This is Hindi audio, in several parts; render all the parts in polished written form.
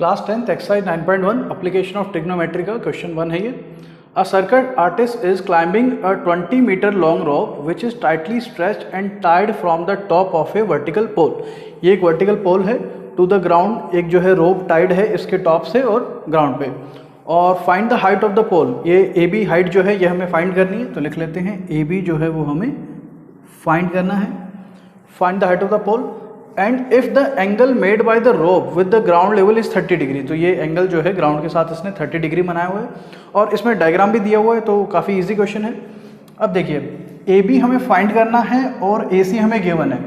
Class 10th exercise 9.1 application of trigonometry का क्वेश्चन 1 है ये। A circus artist is climbing a 20 metre long rope which is tightly stretched and tied from the top of a vertical pole. ये एक वर्टिकल पोल है टू द ग्राउंड, एक जो है रोप टाइड है इसके टॉप से और ग्राउंड पे। और find the height of the pole, ये ए बी हाइट जो है ये हमें फाइंड करनी है, तो लिख लेते हैं ए बी जो है वो हमें फाइंड करना है। Find the height of the pole and if the angle made by the rope with the ground level is 30 degree. तो ये एंगल जो है ग्राउंड के साथ इसने 30 डिग्री बनाया हुआ है और इसमें डायग्राम भी दिया हुआ है, तो काफ़ी इजी क्वेश्चन है। अब देखिए ए बी हमें फाइंड करना है और ए सी हमें गिवन है।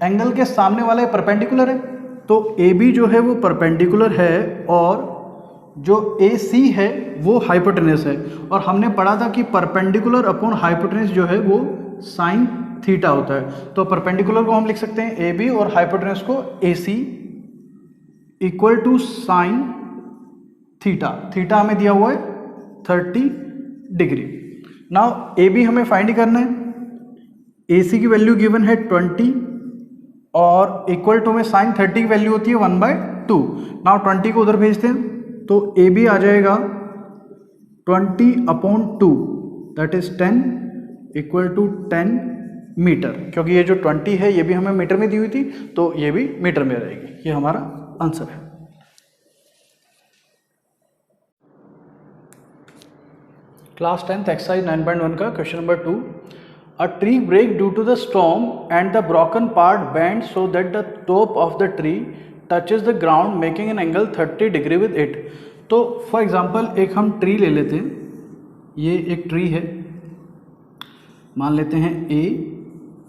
एंगल के सामने वाला परपेंडिकुलर है, तो ए बी जो है वो परपेंडिकुलर है और जो ए सी है वो हाइपोटेनस है। और हमने पढ़ा था कि परपेंडिकुलर अपॉन हाइपोटेनस जो है वो साइन थीटा होता है। तो परपेंडिकुलर को हम लिख सकते हैं ए बी और हाइपोटेनस को A C equal to sine theta. Theta हमें दिया हुआ है 30 डिग्री। नाउ ए बी हमें फाइंड करना है। ए सी की वैल्यू गिवन है 20 और इक्वल टू में साइन 30 की वैल्यू होती है 1/2। नाउ 20 को उधर भेजते हैं तो ए बी आ जाएगा 20/2 that is 10 equal to 10 metre. क्योंकि ये जो 20 है ये भी हमें मीटर में दी हुई थी तो ये भी मीटर में रहेगी। ये हमारा आंसर है। क्लास 10th एक्सरसाइज 9.1 का question number 2। A tree break due to the storm and the broken part bend so that the top of the tree touches the ground making an angle 30 degree with it. तो फॉर एग्जाम्पल एक हम ट्री ले लेते हैं, ये एक ट्री है, मान लेते हैं ए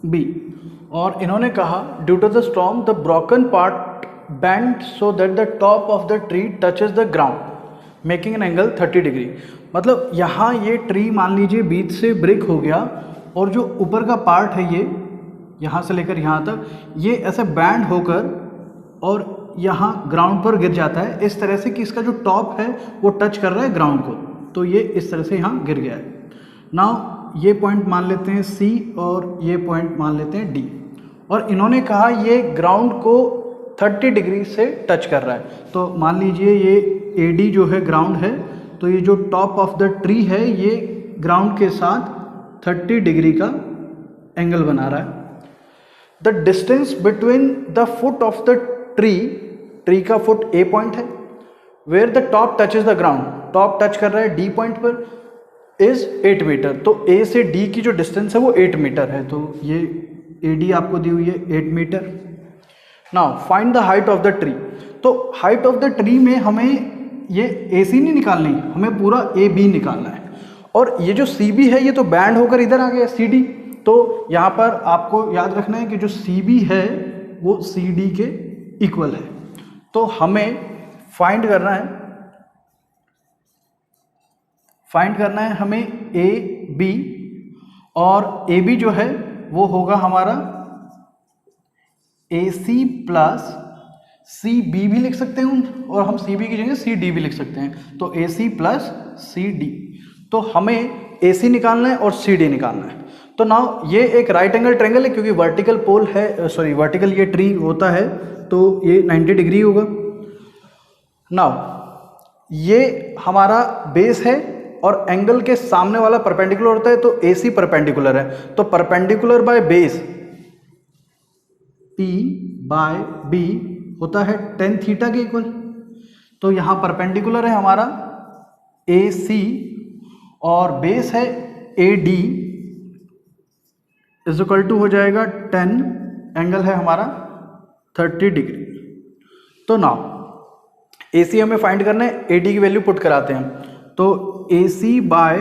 बी, और इन्होंने कहा due to the storm the broken part bend so that the top of the tree touches the ground making an angle 30 degree. मतलब यहाँ ये ट्री मान लीजिए बीच से ब्रेक हो गया और जो ऊपर का पार्ट है ये यहाँ से लेकर यहाँ तक ये ऐसे बैंड होकर और यहाँ ग्राउंड पर गिर जाता है इस तरह से कि इसका जो टॉप है वो टच कर रहा है ग्राउंड को, तो ये इस तरह से यहाँ गिर गया है। नाउ ये पॉइंट मान लेते हैं सी और ये पॉइंट मान लेते हैं डी, और इन्होंने कहा ये ग्राउंड को 30 डिग्री से टच कर रहा है। तो मान लीजिए ये ए डी जो है ग्राउंड है, तो ये जो टॉप ऑफ द ट्री है ये ग्राउंड के साथ 30 डिग्री का एंगल बना रहा है। The distance between the foot of the tree का फुट ए पॉइंट है, where the top touches the ground, top touch कर रहा है डी पॉइंट पर, इज 8 मीटर। तो ए से डी की जो डिस्टेंस है वो 8 मीटर है, तो ये ए डी आपको दी हुई है 8 metre. Now find the height of the tree. तो हाइट ऑफ द ट्री में हमें ये ए सी नहीं निकालनी, हमें पूरा ए बी निकालना है। और ये जो सी बी है ये तो बैंड होकर इधर आ गया सी डी, तो यहाँ पर आपको याद रखना है कि जो सी बी है वो सी डी के इक्वल है। तो हमें फाइंड करना है हमें ए बी, और ए बी जो है वो होगा हमारा ए सी प्लस सी बी भी लिख सकते हैं और हम सी बी की जगह सी डी भी लिख सकते हैं, तो ए सी प्लस सी डी। तो हमें ए सी निकालना है और सी डी निकालना है। तो नाउ ये एक राइट एंगल ट्रायंगल है क्योंकि वर्टिकल पोल है, सॉरी वर्टिकल ये ट्री होता है तो ये 90 डिग्री होगा। नाउ ये हमारा बेस है और एंगल के सामने वाला परपेंडिकुलर होता है, तो ए सी परपेंडिकुलर है, तो perpendicular by base P by B होता है tan थीटा के इक्वल। तो यहाँ परपेंडिकुलर है हमारा ए सी और बेस है A D is equal to हो जाएगा 10, एंगल है हमारा 30 डिग्री। तो नाउ ए सी हमें फाइंड करना है, ए डी की वैल्यू पुट कराते हैं, तो ए सी बाय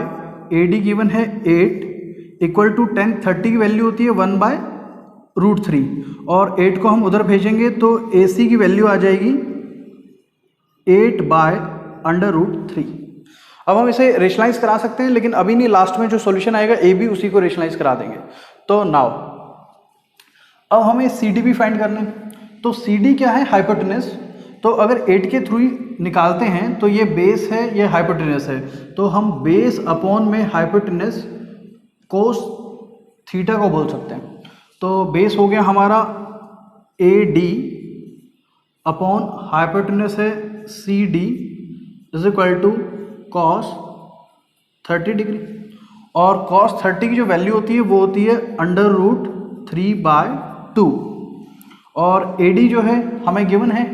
ए डी गिवन है 8 इक्वल टू 10, 30 की वैल्यू होती है 1/√3 और 8 को हम उधर भेजेंगे तो ए सी की वैल्यू आ जाएगी 8/√3। अब हम इसे रेशनलाइज करा सकते हैं, लेकिन अभी नहीं, लास्ट में जो सॉल्यूशन आएगा ए बी उसी को रेशनलाइज करा देंगे। तो नाउ अब हमें सी डी भी फाइंड करना है, तो सी डी क्या है, हाइपोटेनस। तो अगर 8 के थ्रू निकालते हैं तो ये बेस है ये हाइपोटेनस है, तो हम बेस अपॉन में हाइपोटेनस कोस थीटा को बोल सकते हैं। तो बेस हो गया हमारा ए डी अपॉन हाइपोटेनस है C D is equal to cos 30 degree, और कॉस 30 की जो वैल्यू होती है वो होती है √3/2, और ए डी जो है हमें गिवन है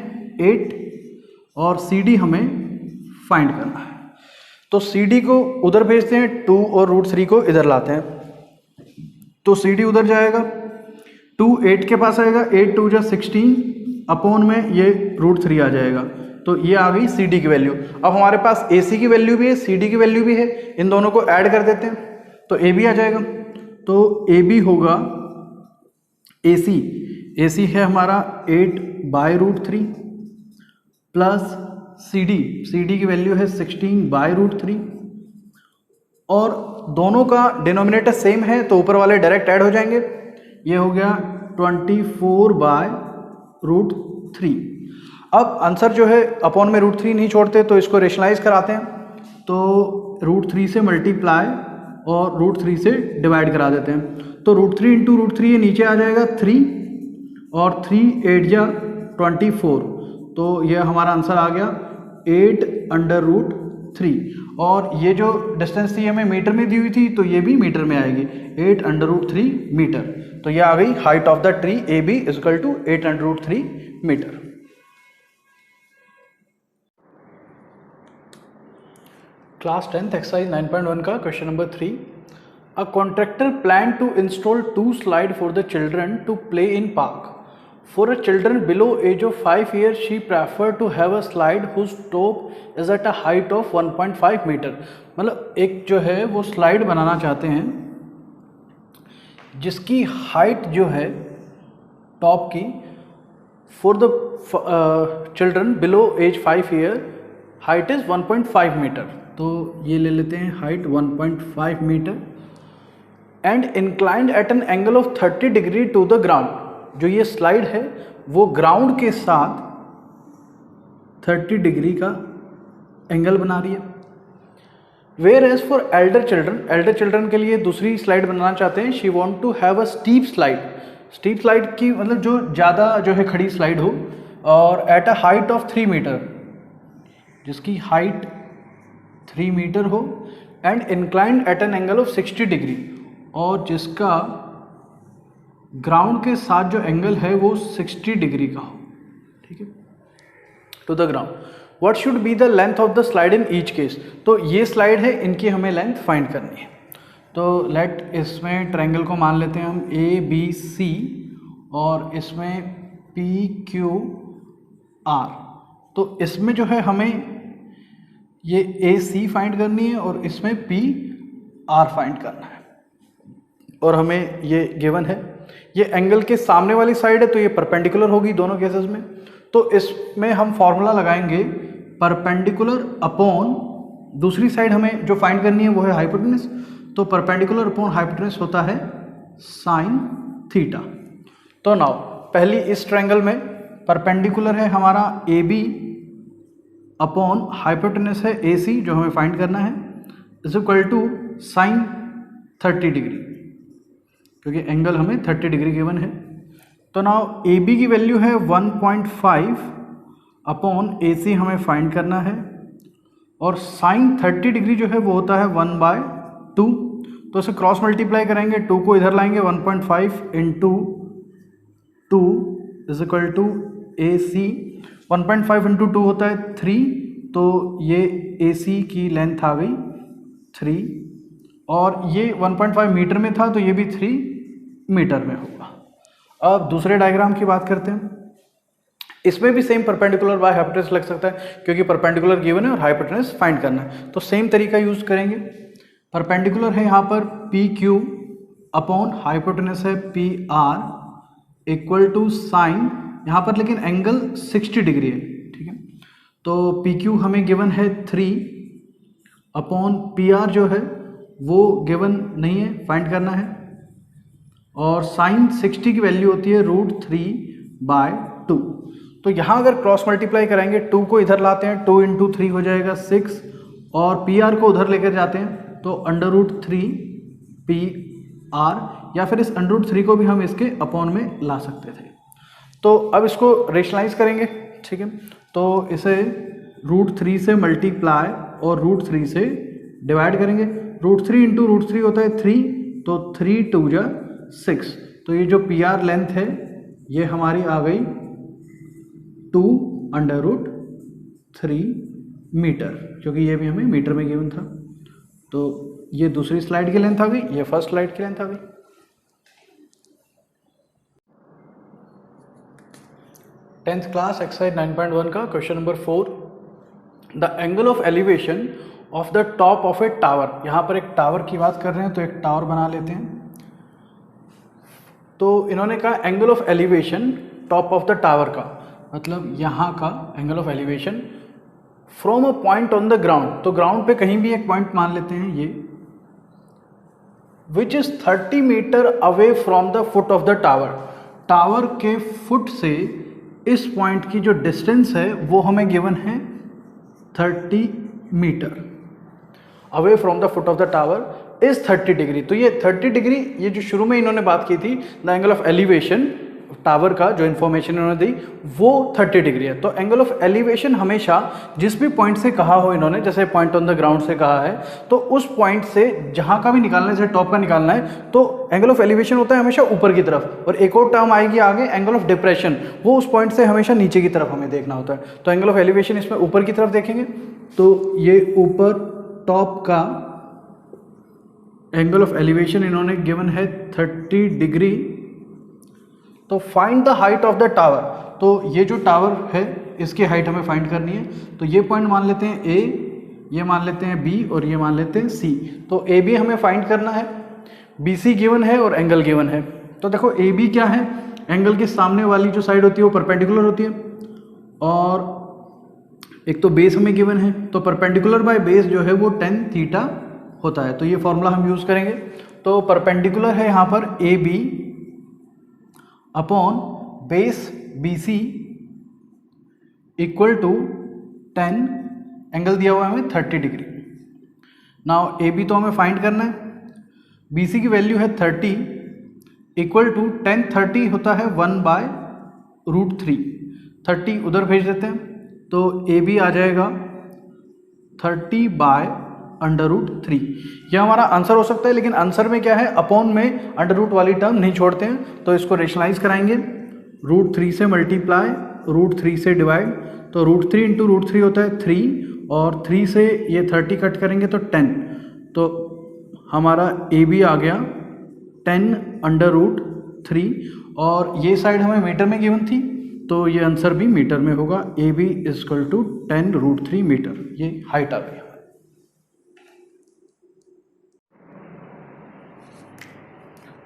8 और सी डी हमें फाइंड करना है। तो सी डी को उधर भेजते हैं, 2 और √3 को इधर लाते हैं, तो सी डी उधर जाएगा, 2 8 के पास आएगा, 8 2 जा 16 अपॉन में ये √3 आ जाएगा, तो ये आ गई सी डी की वैल्यू। अब हमारे पास ए सी की वैल्यू भी है, सी डी की वैल्यू भी है, इन दोनों को ऐड कर देते हैं तो ए बी आ जाएगा। तो ए बी होगा ए सी है हमारा 8/√3 प्लस सी डी की वैल्यू है 16/√3, और दोनों का डिनोमिनेटर सेम है तो ऊपर वाले डायरेक्ट ऐड हो जाएंगे, ये हो गया 24/√3। अब आंसर जो है अपॉन में √3 नहीं छोड़ते तो इसको रेशनलाइज कराते हैं, तो √3 से मल्टीप्लाई और √3 से डिवाइड करा देते हैं, तो √3 इंटू √3 ये नीचे आ जाएगा 3 और 3 8 जा 24, तो ये हमारा आंसर आ गया 8/√3, और ये जो डिस्टेंस थी हमें मीटर में दी हुई थी तो ये भी मीटर में आएगी 8/√3 मीटर, तो ये आ गई height of the tree A B is equal to 8/√3 metre. Class 10th exercise 9.1 का question number 3। A contractor plan to install 2 slide for the children to play in park. For a children below age of 5 years, she preferred to have a slide whose top is at a height of 1.5 meter। मतलब एक जो है वो स्लाइड बनाना चाहते हैं जिसकी हाइट जो है टॉप की for the children below age 5 year height is 1.5 metre, तो ये ले लेते हैं height 1.5 metre and inclined at an angle of 30 degree to the ground. जो ये स्लाइड है वो ग्राउंड के साथ 30 डिग्री का एंगल बना रही है। Where age for elder children के लिए दूसरी स्लाइड बनाना चाहते हैं, she want to have a steep slide की मतलब जो ज़्यादा जो है खड़ी स्लाइड हो और at a height of 3 metre, जिसकी हाइट 3 मीटर हो and inclined at an angle of 60 degree, और जिसका ग्राउंड के साथ जो एंगल है वो 60 डिग्री का हो, ठीक है, to the ground. What should be the length of the slide in each case. तो ये स्लाइड है, इनकी हमें लेंथ फाइंड करनी है। तो लेट इसमें ट्रायंगल को मान लेते हैं हम ए बी सी और इसमें पी क्यू आर। तो इसमें जो है हमें ये ए सी फाइंड करनी है और इसमें पी आर फाइंड करना है, और हमें ये गिवन है। ये एंगल के सामने वाली साइड है तो ये परपेंडिकुलर होगी दोनों केसेस में, तो इसमें हम फॉर्मूला लगाएंगे परपेंडिकुलर अपॉन दूसरी साइड हमें जो फाइंड करनी है वो है हाइपोटेनस, तो परपेंडिकुलर अपॉन हाइपोटेनस होता है साइन थीटा। तो नाउ पहली इस ट्रायंगल में परपेंडिकुलर है हमारा ए बी अपॉन हाइपोटेनस है ए सी जो हमें फाइंड करना है, is equal to sine 30 degree, क्योंकि एंगल हमें 30 डिग्री गिवन है। तो नाउ ए बी की वैल्यू है 1.5 अपॉन ए सी हमें फाइंड करना है, और साइन 30 डिग्री जो है वो होता है 1/2, तो इसे क्रॉस मल्टीप्लाई करेंगे, 2 को इधर लाएंगे, 1.5 into 2 is equal to A C, 1.5 into 2 होता है 3, तो ये ए सी की लेंथ आ गई 3, और ये 1.5 मीटर में था तो ये भी 3 मीटर में होगा। अब दूसरे डायग्राम की बात करते हैं। इसमें भी सेम परपेंडिकुलर बाय हाइपोटेनस लग सकता है क्योंकि परपेंडिकुलर गिवन है और हाइपोटेनस फाइंड करना है, तो सेम तरीका यूज करेंगे। परपेंडिकुलर है यहाँ पर पी क्यू अपॉन हाइपोटेनस है P R equal to sine, यहाँ पर लेकिन एंगल 60 डिग्री है, ठीक है। तो पी क्यू हमें गिवन है 3 अपॉन पी आर जो है वो गिवन नहीं है, फाइंड करना है, और साइन 60 की वैल्यू होती है √3/2। तो यहाँ अगर क्रॉस मल्टीप्लाई कराएंगे, 2 को इधर लाते हैं, 2 इंटू 3 हो जाएगा 6, और पी आर को उधर लेकर जाते हैं तो √3 पी आर, या फिर इस √3 को भी हम इसके अपॉन में ला सकते थे। तो अब इसको रेशनलाइज करेंगे, ठीक है। तो इसे √3 से मल्टीप्लाई और √3 से डिवाइड करेंगे। √3 इंटू √3 होता है 3, तो 3 2 जा 6। तो ये जो PR लेंथ है ये हमारी आ गई 2√3 मीटर, क्योंकि ये भी हमें मीटर में गिवन था। तो ये दूसरी स्लाइड की लेंथ आ गई, ये फर्स्ट स्लाइड की लेंथ आ गई। 10th क्लास एक्सरसाइज 9.1 का question number 4, the angle of elevation of the top of a tower. यहाँ पर एक टावर की बात कर रहे हैं, तो एक टावर बना लेते हैं। तो इन्होंने कहा angle of elevation top of the tower का मतलब यहाँ का angle of elevation from a point on the ground. तो ग्राउंड पे कहीं भी एक पॉइंट मान लेते हैं ये, which is 30 metre away from the foot of the tower. Tower के फुट से इस पॉइंट की जो डिस्टेंस है वो हमें गिवन है 30 metre. Away from the foot of the tower is 30 degree. तो ये 30 डिग्री, ये जो शुरू में इन्होंने बात की थी the angle of elevation tower का, जो इन्फॉर्मेशन इन्होंने दी वो 30 डिग्री है। तो एंगल ऑफ एलिवेशन हमेशा जिस भी पॉइंट से कहा हो इन्होंने, जैसे पॉइंट ऑन द ग्राउंड से कहा है, तो उस पॉइंट से जहां का भी निकालना है, जैसे टॉप का निकालना है, तो एंगल ऑफ एलिवेशन होता है हमेशा ऊपर की तरफ। और एक और टर्म आएगी आगे एंगल ऑफ डिप्रेशन, वो उस पॉइंट से हमेशा नीचे की तरफ हमें देखना होता है। तो एंगल ऑफ एलिवेशन इसमें ऊपर की तरफ देखेंगे, तो ये ऊपर टॉप का एंगल ऑफ एलिवेशन इन्होंने गिवन है 30 डिग्री। तो find the height of the tower. तो ये जो टावर है इसकी हाइट हमें फाइंड करनी है। तो ये पॉइंट मान लेते हैं A, ये मान लेते हैं B और ये मान लेते हैं C। तो AB हमें फाइंड करना है, BC गिवन है और एंगल गिवन है। तो देखो AB क्या है, एंगल के सामने वाली जो साइड होती है वो परपेंडिकुलर होती है, और एक तो बेस हमें गिवन है, तो परपेंडिकुलर बाय बेस जो है वो tan थीटा होता है। तो ये फॉर्मूला हम यूज करेंगे। तो परपेंडिकुलर है यहाँ पर AB upon base BC equal to 10, angle दिया हुआ है हमें 30 डिग्री। नाउ AB तो हमें फाइंड करना है, BC की वैल्यू है 30 इक्वल टू 10, 30 होता है 1/√3। 30 उधर भेज देते हैं, तो AB आ जाएगा 30/√3। यह हमारा आंसर हो सकता है, लेकिन आंसर में क्या है, अपॉन में अंडर रूट वाली टर्म नहीं छोड़ते हैं। तो इसको रेशनलाइज कराएंगे, √3 से मल्टीप्लाई, √3 से डिवाइड। तो √3 इंटू √3 होता है 3, और 3 से ये 30 कट करेंगे तो 10। तो हमारा AB आ गया 10/√3, और ये साइड हमें मीटर में गिवन थी, तो ये आंसर भी मीटर में होगा। AB इक्वल टू 10√3 मीटर, ये हाइट आ गई।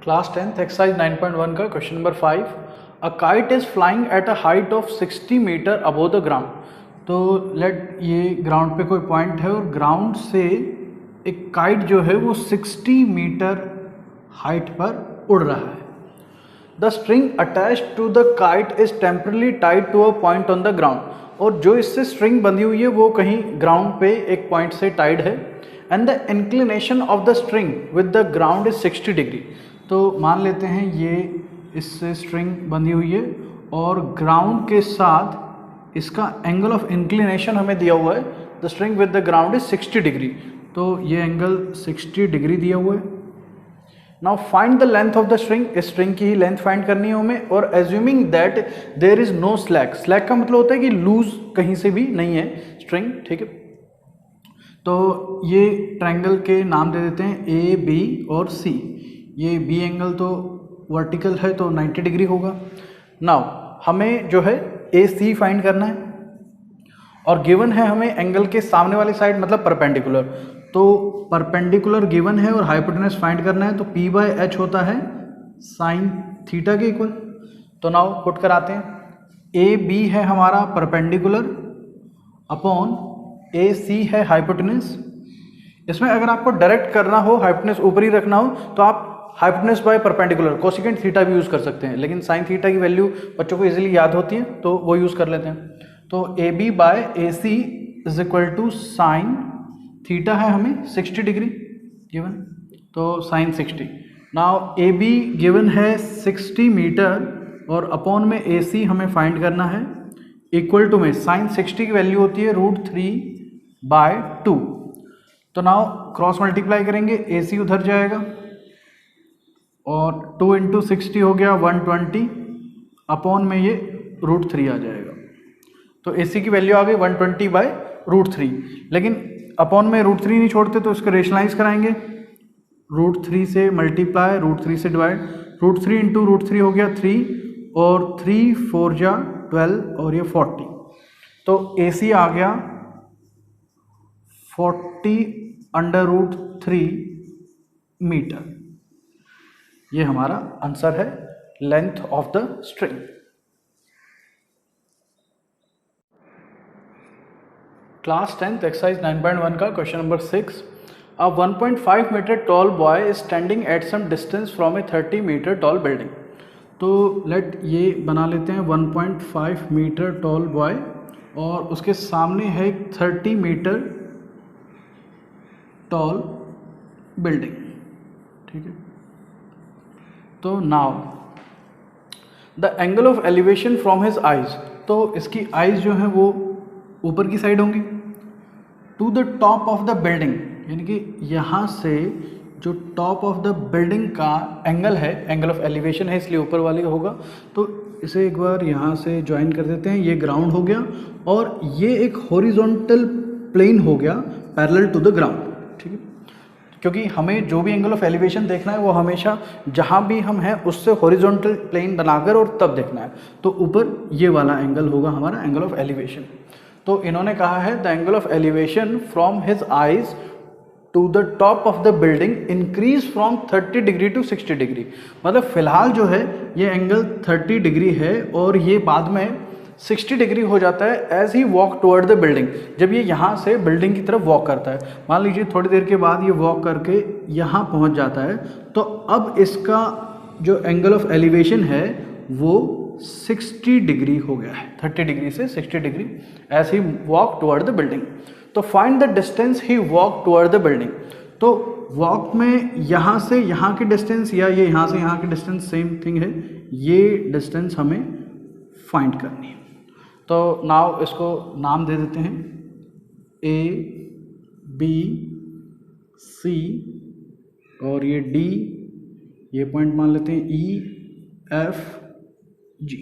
क्लास 10th एक्सरसाइज 9.1 का question number 5, a kite is flying at a height of 60 metre above the ground. तो लेट ये ग्राउंड पे कोई पॉइंट है, और ग्राउंड से एक काइट जो है वो 60 मीटर हाइट पर उड़ रहा है। The string attached to the kite is temporarily tied to a point on the ground. और जो इससे स्ट्रिंग बंधी हुई है वो कहीं ग्राउंड पे एक पॉइंट से टाइड है। And the inclination of the string with the ground is 60 degree. तो मान लेते हैं ये इससे स्ट्रिंग बंधी हुई है, और ग्राउंड के साथ इसका एंगल ऑफ इंक्लिनेशन हमें दिया हुआ है, the string with the ground is 60 degree. तो ये एंगल 60 डिग्री दिया हुआ है। Now find the length of the string. इस स्ट्रिंग की ही लेंथ फाइंड करनी है हमें, और assuming that there is no slack. Slack का मतलब होता है कि लूज कहीं से भी नहीं है स्ट्रिंग, ठीक है। तो ये ट्रायंगल के नाम दे देते हैं A, B और C। ये B एंगल तो वर्टिकल है तो 90 डिग्री होगा। नाउ हमें जो है AC फाइंड करना है, और गिवन है हमें एंगल के सामने वाली साइड मतलब परपेंडिकुलर। तो परपेंडिकुलर गिवन है और हाइपोटेनस फाइंड करना है, तो P/H होता है साइन थीटा के इक्वल। तो नाउ पुट कराते हैं, AB है हमारा परपेंडिकुलर अपॉन AC है हाइपोटेनस। इसमें अगर आपको डायरेक्ट करना हो, हाइपोटेनस ऊपर ही रखना हो, तो आप hypotenuse by perpendicular cosecant theta भी यूज कर सकते हैं, लेकिन साइन थीटा की वैल्यू बच्चों को इजीली याद होती है तो वो यूज कर लेते हैं। तो AB/AC is equal to sine theta है हमें 60 डिग्री गिवन, तो साइन 60। नाउ AB गिवन है 60 मीटर, और अपॉन में AC हमें फाइंड करना है इक्वल टू में साइन 60 की वैल्यू होती है √3/2। तो नाउ क्रॉस मल्टीप्लाई करेंगे, AC उधर जाएगा और 2 × 60 हो गया 120, अपॉन में ये √3 आ जाएगा। तो AC की वैल्यू आ गई 120/√3, लेकिन अपॉन में √3 नहीं छोड़ते तो इसको रेशनलाइज कराएंगे। √3 से मल्टीप्लाई, √3 से डिवाइड, √3 × √3 हो गया 3 और 3 4 जा 12 और ये 40। तो AC आ गया 40/√3 मीटर। ये हमारा आंसर है length of the string. Class 10th exercise 9.1 का question number 6। A 1.5 meter tall boy is standing at some distance from a 30 meter tall building। तो लेट ये बना लेते हैं 1.5 मीटर टॉल बॉय और उसके सामने है एक 30 मीटर टॉल बिल्डिंग, ठीक है। तो now the angle of elevation from his eyes, तो इसकी आइज जो है वो ऊपर की साइड होंगी, to the top of the building, यानी कि यहाँ से जो टॉप ऑफ द बिल्डिंग का एंगल है, एंगल ऑफ एलिवेशन है इसलिए ऊपर वाले होगा। तो इसे एक बार यहाँ से ज्वाइन कर देते हैं, ये ग्राउंड हो गया और ये एक हॉरिजॉन्टल प्लेन हो गया पैरेलल टू द ग्राउंड, ठीक है। क्योंकि हमें जो भी एंगल ऑफ एलिवेशन देखना है वो हमेशा जहाँ भी हम हैं उससे हॉरिजॉन्टल प्लेन बनाकर और तब देखना है। तो ऊपर ये वाला एंगल होगा हमारा एंगल ऑफ एलिवेशन। तो इन्होंने कहा है the angle of elevation from his eyes to the top of the building increase from 30 degree to 60 degree. मतलब फिलहाल जो है ये एंगल 30 डिग्री है और ये बाद में 60 डिग्री हो जाता है as he walk toward the building, जब ये यहाँ से बिल्डिंग की तरफ वॉक करता है। मान लीजिए थोड़ी देर के बाद ये वॉक करके यहाँ पहुँच जाता है, तो अब इसका जो एंगल ऑफ एलिवेशन है वो 60 डिग्री हो गया है, 30 डिग्री से 60 degree as he walk toward the building. तो find the distance he walk toward the building. तो वॉक में यहाँ से यहाँ की डिस्टेंस या ये यहाँ से यहाँ की डिस्टेंस सेम थिंग है, ये डिस्टेंस हमें फाइंड करनी है। तो नाउ इसको नाम दे देते हैं ABC और ये D, ये पॉइंट मान लेते हैं EFG।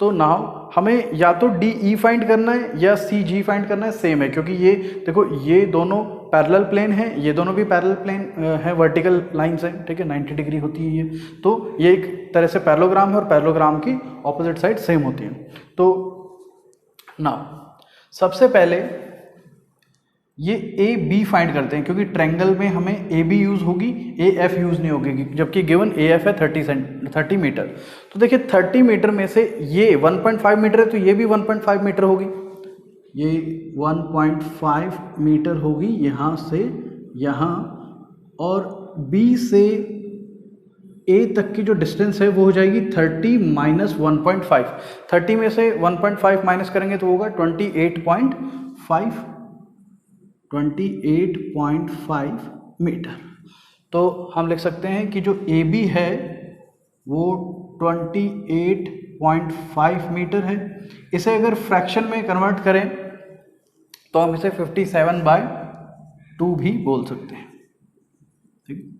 तो नाउ हमें या तो DE फाइंड करना है या CG फाइंड करना है, सेम है क्योंकि ये देखो ये दोनों पैरेलल प्लेन है, ये दोनों भी पैरेलल प्लेन है, वर्टिकल लाइंस है, ठीक है, 90 डिग्री होती है ये। तो ये एक तरह से पैरेललोग्राम है और पैरेललोग्राम की ऑपोजिट साइड सेम होती है। तो नाउ सबसे पहले ये AB फाइंड करते हैं क्योंकि ट्रायंगल में हमें AB यूज़ होगी, AF यूज़ नहीं होगी, जबकि गिवन AF है 30 मीटर। तो देखिए 30 मीटर में से ये 1.5 मीटर है तो ये भी 1.5 मीटर होगी, ये 1.5 मीटर होगी यहाँ से यहाँ, और B से A तक की जो डिस्टेंस है वो हो जाएगी 30 माइनस 1.5। 30 में से 1.5 माइनस करेंगे तो होगा 28.5 मीटर। तो हम लिख सकते हैं कि जो AB है वो 28.5 मीटर है। इसे अगर फ्रैक्शन में कन्वर्ट करें तो हम इसे 57/2 भी बोल सकते हैं, ठीक।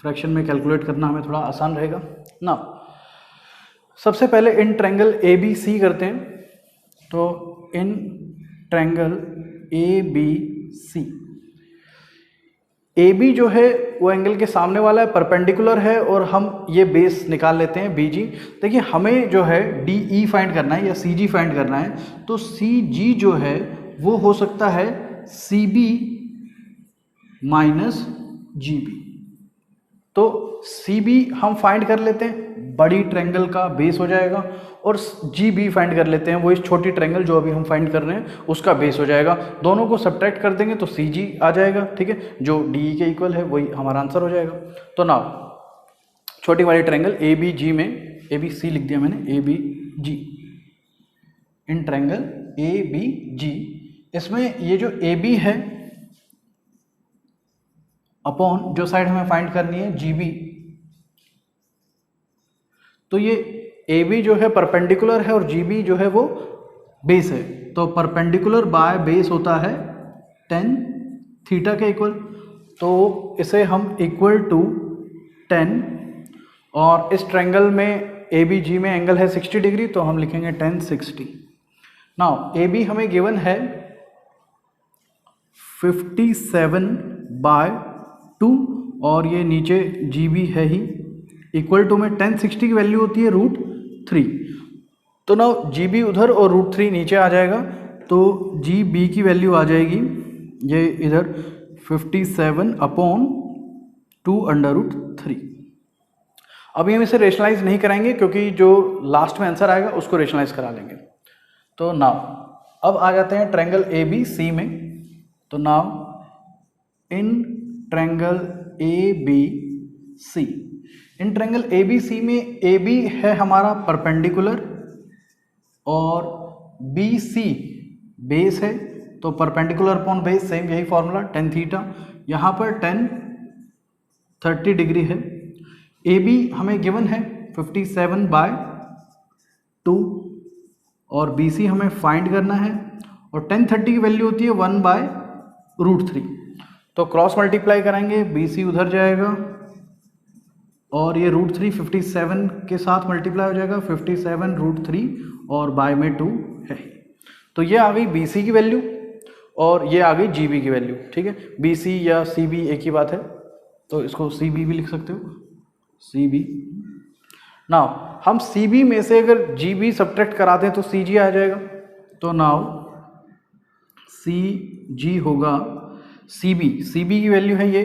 फ्रैक्शन में कैलकुलेट करना हमें थोड़ा आसान रहेगा ना। सबसे पहले इन ट्रायंगल ABC करते हैं। तो इन ट्रायंगल ABC, AB जो है वो एंगल के सामने वाला है, परपेंडिकुलर है, और हम ये बेस निकाल लेते हैं BG। देखिए हमें जो है DE फाइंड करना है या CG फाइंड करना है, तो CG जो है वो हो सकता है CB माइनस GB। तो CB हम फाइंड कर लेते हैं, बड़ी ट्रायंगल का बेस हो जाएगा, और GB फाइंड कर लेते हैं, वो इस छोटी ट्रायंगल जो अभी हम फाइंड कर रहे हैं उसका बेस हो जाएगा। दोनों को सब्ट्रैक्ट कर देंगे तो CG आ जाएगा, ठीक है, जो DE के इक्वल है वही हमारा आंसर हो जाएगा। तो नाउ छोटी वाली ट्रायंगल ABG में, ABC लिख दिया मैंने, ABG, इन ट्रायंगल ABG, इसमें ये जो AB है अपॉन जो साइड हमें फाइंड करनी है GB, तो ये AB जो है परपेंडिकुलर है और GB जो है वो बेस है, तो परपेंडिकुलर बाय बेस होता है टेन थीटा के इक्वल, तो इसे हम इक्वल टू 10, और इस ट्रायंगल में ए बी जी में एंगल है 60 डिग्री, तो हम लिखेंगे 1060। नाउ ए बी हमें गिवन है 57/2 और ये नीचे जी बी है ही, इक्वल टू में 1060 की वैल्यू होती है √3, तो नाउ जी बी उधर और √3 नीचे आ जाएगा, तो जी बी की वैल्यू आ जाएगी ये इधर 57/2√3। अभी हम इसे रेशनलाइज नहीं कराएंगे क्योंकि जो लास्ट में आंसर आएगा उसको रेशनलाइज करा लेंगे। तो नाउ अब आ जाते हैं ट्रायंगल ए बी सी में। तो now in triangle A B C, in triangle A B C में ए बी है हमारा परपेंडिकुलर और बी सी बेस है, तो परपेंडिकुलर अपॉन बेस सेम यही फॉर्मूला tan थीटा, यहाँ पर 1030 डिग्री है। ए बी हमें गिवन है 57/2 और बी सी हमें फाइंड करना है, और 1030 की वैल्यू होती है 1/√3, तो क्रॉस मल्टीप्लाई करेंगे, बी सी उधर जाएगा और ये √3 57 के साथ मल्टीप्लाई हो जाएगा, 57√3 और बाय में 2 है। तो ये आ गई बी सी की वैल्यू और ये आ गई जी बी की वैल्यू। ठीक है, बी सी या सी बी एक ही बात है, तो इसको सी बी भी लिख सकते हो, सी बी। नाउ हम सी बी में से अगर जी बी सब्ट्रैक्ट कराते हैं तो सी जी आ जाएगा, तो नाउ सी जी होगा सी बी की वैल्यू है ये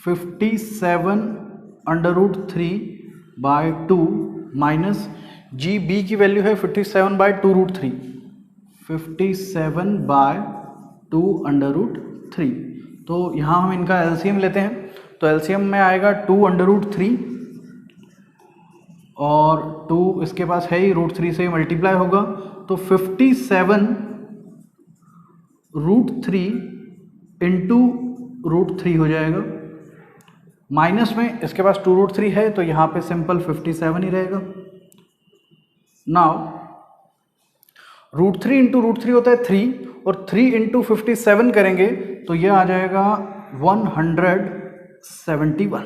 57√3/2 माइनस जी बी की वैल्यू है 57/2√3, 57/2√3। तो यहाँ हम इनका एलसीएम लेते हैं, तो एलसीएम में आएगा 2√3 और 2 इसके पास है ही, √3 से मल्टीप्लाई होगा, तो 57√3 इंटू √3 हो जाएगा, माइनस में इसके पास 2√3 है तो यहाँ पे सिंपल 57 ही रहेगा। नाउ √3 इंटू √3 होता है 3, और 3 इंटू 57 करेंगे तो ये आ जाएगा 171।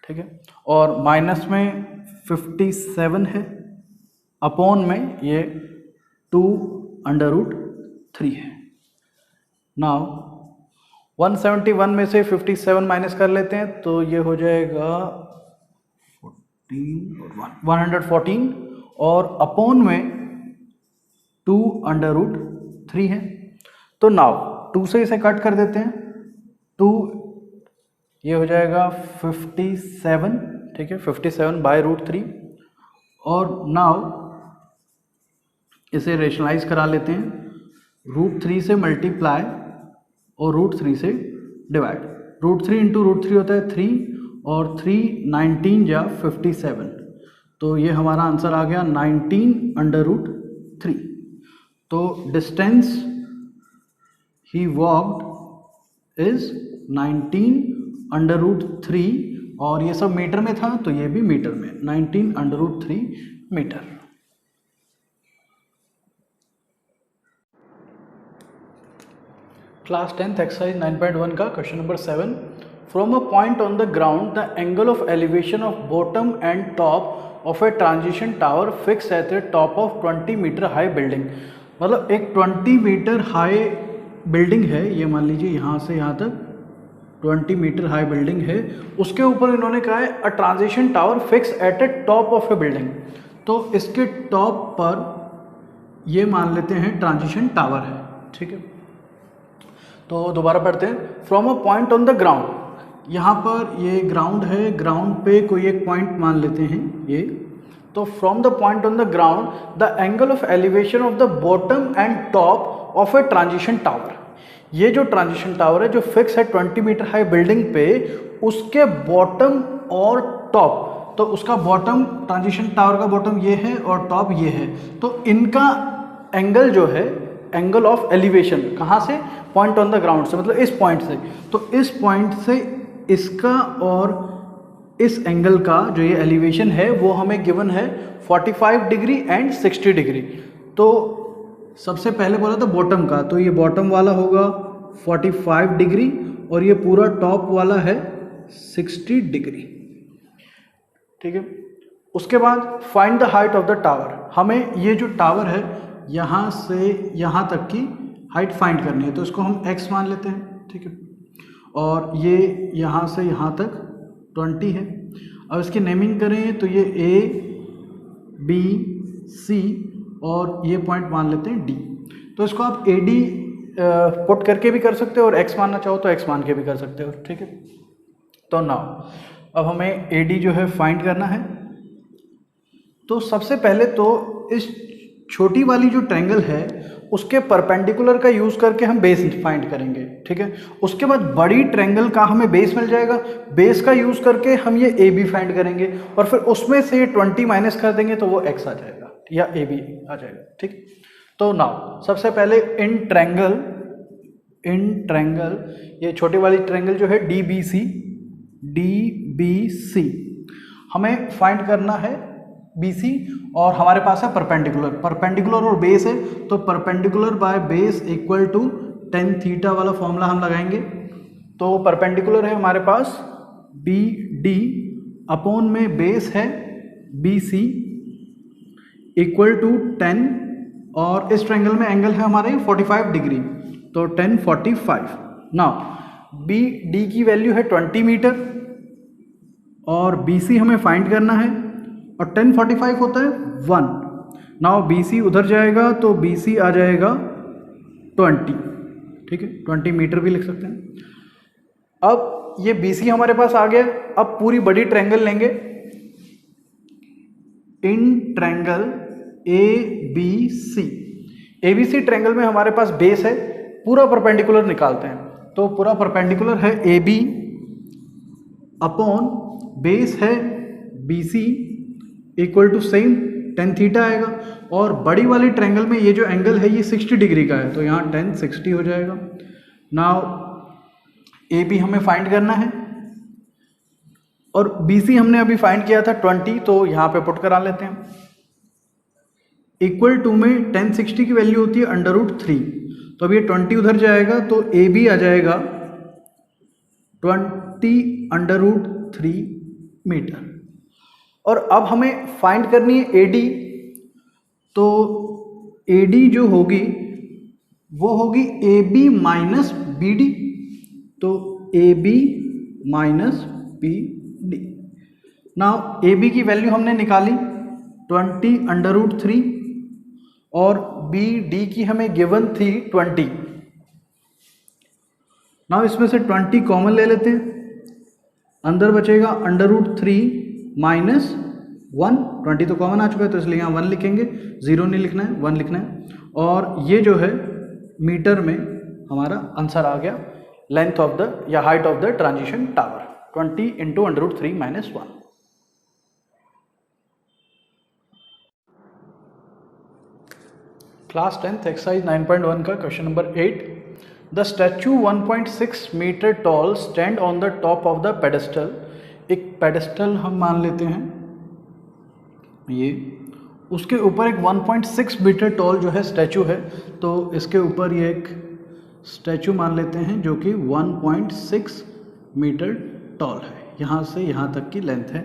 ठीक है, और माइनस में 57 है, अपॉन में ये 2√3 है। नाउ 171 में से 57 माइनस कर लेते हैं तो ये हो जाएगा 114, और अपॉन में 2√3 है। तो नाउ 2 से इसे कट कर देते हैं, 2 ये हो जाएगा 57, ठीक है, 57/√3, और नाउ इसे रेशनलाइज करा लेते हैं, √3 से मल्टीप्लाई और √3 से डिवाइड, √3 इंटू √3 होता है 3, और 3 19 या 57, तो ये हमारा आंसर आ गया 19√3। तो डिस्टेंस ही वॉक्ड इज 19√3, और ये सब मीटर में था तो ये भी मीटर में, 19√3 मीटर। क्लास 10th एक्सरसाइज 9.1 का question number 7। From a point on the ground the angle of elevation of bottom and top of a transition tower fix at the top of 20 metre high building. मतलब एक 20 मीटर हाई बिल्डिंग है, ये मान लीजिए यहाँ से यहाँ तक 20 मीटर हाई बिल्डिंग है, उसके ऊपर इन्होंने कहा है a transition tower fix eight A top of A building. तो इसके टॉप पर ये मान लेते हैं ट्रांजिशन टावर है। ठीक है, तो दोबारा पढ़ते हैं, from a point on the ground, यहाँ पर ये ग्राउंड है, ग्राउंड पे कोई एक पॉइंट मान लेते हैं ये, तो from the point on the ground the angle of elevation of the bottom and top of a transition tower. ये जो ट्रांजिशन टावर है जो फिक्स है 20 मीटर हाई बिल्डिंग पे, उसके बॉटम और टॉप, तो उसका बॉटम, ट्रांजिशन टावर का बॉटम ये है और टॉप ये है, तो इनका एंगल जो है, एंगल ऑफ एलिवेशन कहाँ से, पॉइंट ऑन द ग्राउंड से, मतलब इस पॉइंट से, तो इस पॉइंट से इसका और इस एंगल का जो ये एलिवेशन है वो हमें गिवन है 45 डिग्री एंड 60 डिग्री। तो सबसे पहले बोला था बॉटम का, तो ये बॉटम वाला होगा 45 डिग्री और ये पूरा टॉप वाला है 60 डिग्री। ठीक है, उसके बाद find the height of the tower. हमें ये जो टावर है यहाँ से यहाँ तक की हाइट फाइंड करनी है, तो इसको हम x मान लेते हैं। ठीक है, और ये यहाँ से यहाँ तक 20 है। अब इसकी नेमिंग करें तो ये A B C और ये पॉइंट मान लेते हैं D। तो इसको आप AD पुट करके भी कर सकते हो और x मानना चाहो तो x मान के भी कर सकते हो। ठीक है, तो नाउ अब हमें AD जो है फाइंड करना है। तो सबसे पहले तो इस छोटी वाली जो ट्रायंगल है उसके परपेंडिकुलर का यूज करके हम बेस फाइंड करेंगे। ठीक है, उसके बाद बड़ी ट्रायंगल का हमें बेस मिल जाएगा, बेस का यूज करके हम ये AB फाइंड करेंगे और फिर उसमें से 20 माइनस कर देंगे तो वो x आ जाएगा या AB आ जाएगा। ठीक, तो नाउ सबसे पहले इन ट्रायंगल ये छोटी वाली ट्रायंगल जो है DBC हमें फाइंड करना है BC और हमारे पास है परपेंडिकुलर और बेस है, तो perpendicular by base equal to tan theta वाला फॉर्मूला हम लगाएंगे। तो परपेंडिकुलर है हमारे पास BD अपॉन में बेस है BC इक्वल टू 10 और इस ट्रायंगल में एंगल है हमारे 45 डिग्री, तो 10 45। नाउ BD की वैल्यू है 20 मीटर और BC हमें फाइंड करना है और 10 45 होता है 1। नाउ BC उधर जाएगा तो BC आ जाएगा 20। ठीक है, 20 मीटर भी लिख सकते हैं। अब ये BC हमारे पास आ गया। अब पूरी बड़ी ट्रायंगल लेंगे, इन ट्रायंगल ABC ट्रायंगल में हमारे पास बेस है, पूरा परपेंडिकुलर निकालते हैं। तो पूरा परपेंडिकुलर है AB अपॉन बेस है BC equal to same tan theta आएगा और बड़ी वाली ट्रायंगल में ये जो एंगल है ये 60 डिग्री का है, तो यहाँ tan 60 हो जाएगा। नाउ AB हमें फाइंड करना है और BC हमने अभी फाइंड किया था 20, तो यहाँ पे पुट करा लेते हैं। इक्वल टू में tan 60 की वैल्यू होती है √3, तो अब ये 20 उधर जाएगा तो AB आ जाएगा 20 √3 मीटर। और अब हमें फाइंड करनी है AD, तो AD जो होगी वो होगी AB माइनस BD, तो AB minus BD। Now AB की वैल्यू हमने निकाली 20 √3 और BD की हमें गिवन थी 20। नाउ इसमें से 20 कॉमन ले लेते हैं, अंदर बचेगा √3 माइनस 1। 20 तो कॉमन आ चुका है तो इसलिए यहाँ 1 लिखेंगे, 0 नहीं लिखना है, 1 लिखना है। और ये जो है मीटर में हमारा आंसर आ गया, लेंथ ऑफ द या height of the transition tower 20 into √3 minus 1। Class 10th exercise 9.1 का question number 8। The statue 1.6 metre tall stand on the top of the pedestal. एक पेडेस्टल हम मान लेते हैं ये, उसके ऊपर एक 1.6 मीटर टॉल जो है स्टैचू है, तो इसके ऊपर ये एक स्टैचू मान लेते हैं जो कि 1.6 मीटर टॉल है, यहाँ से यहाँ तक की लेंथ है।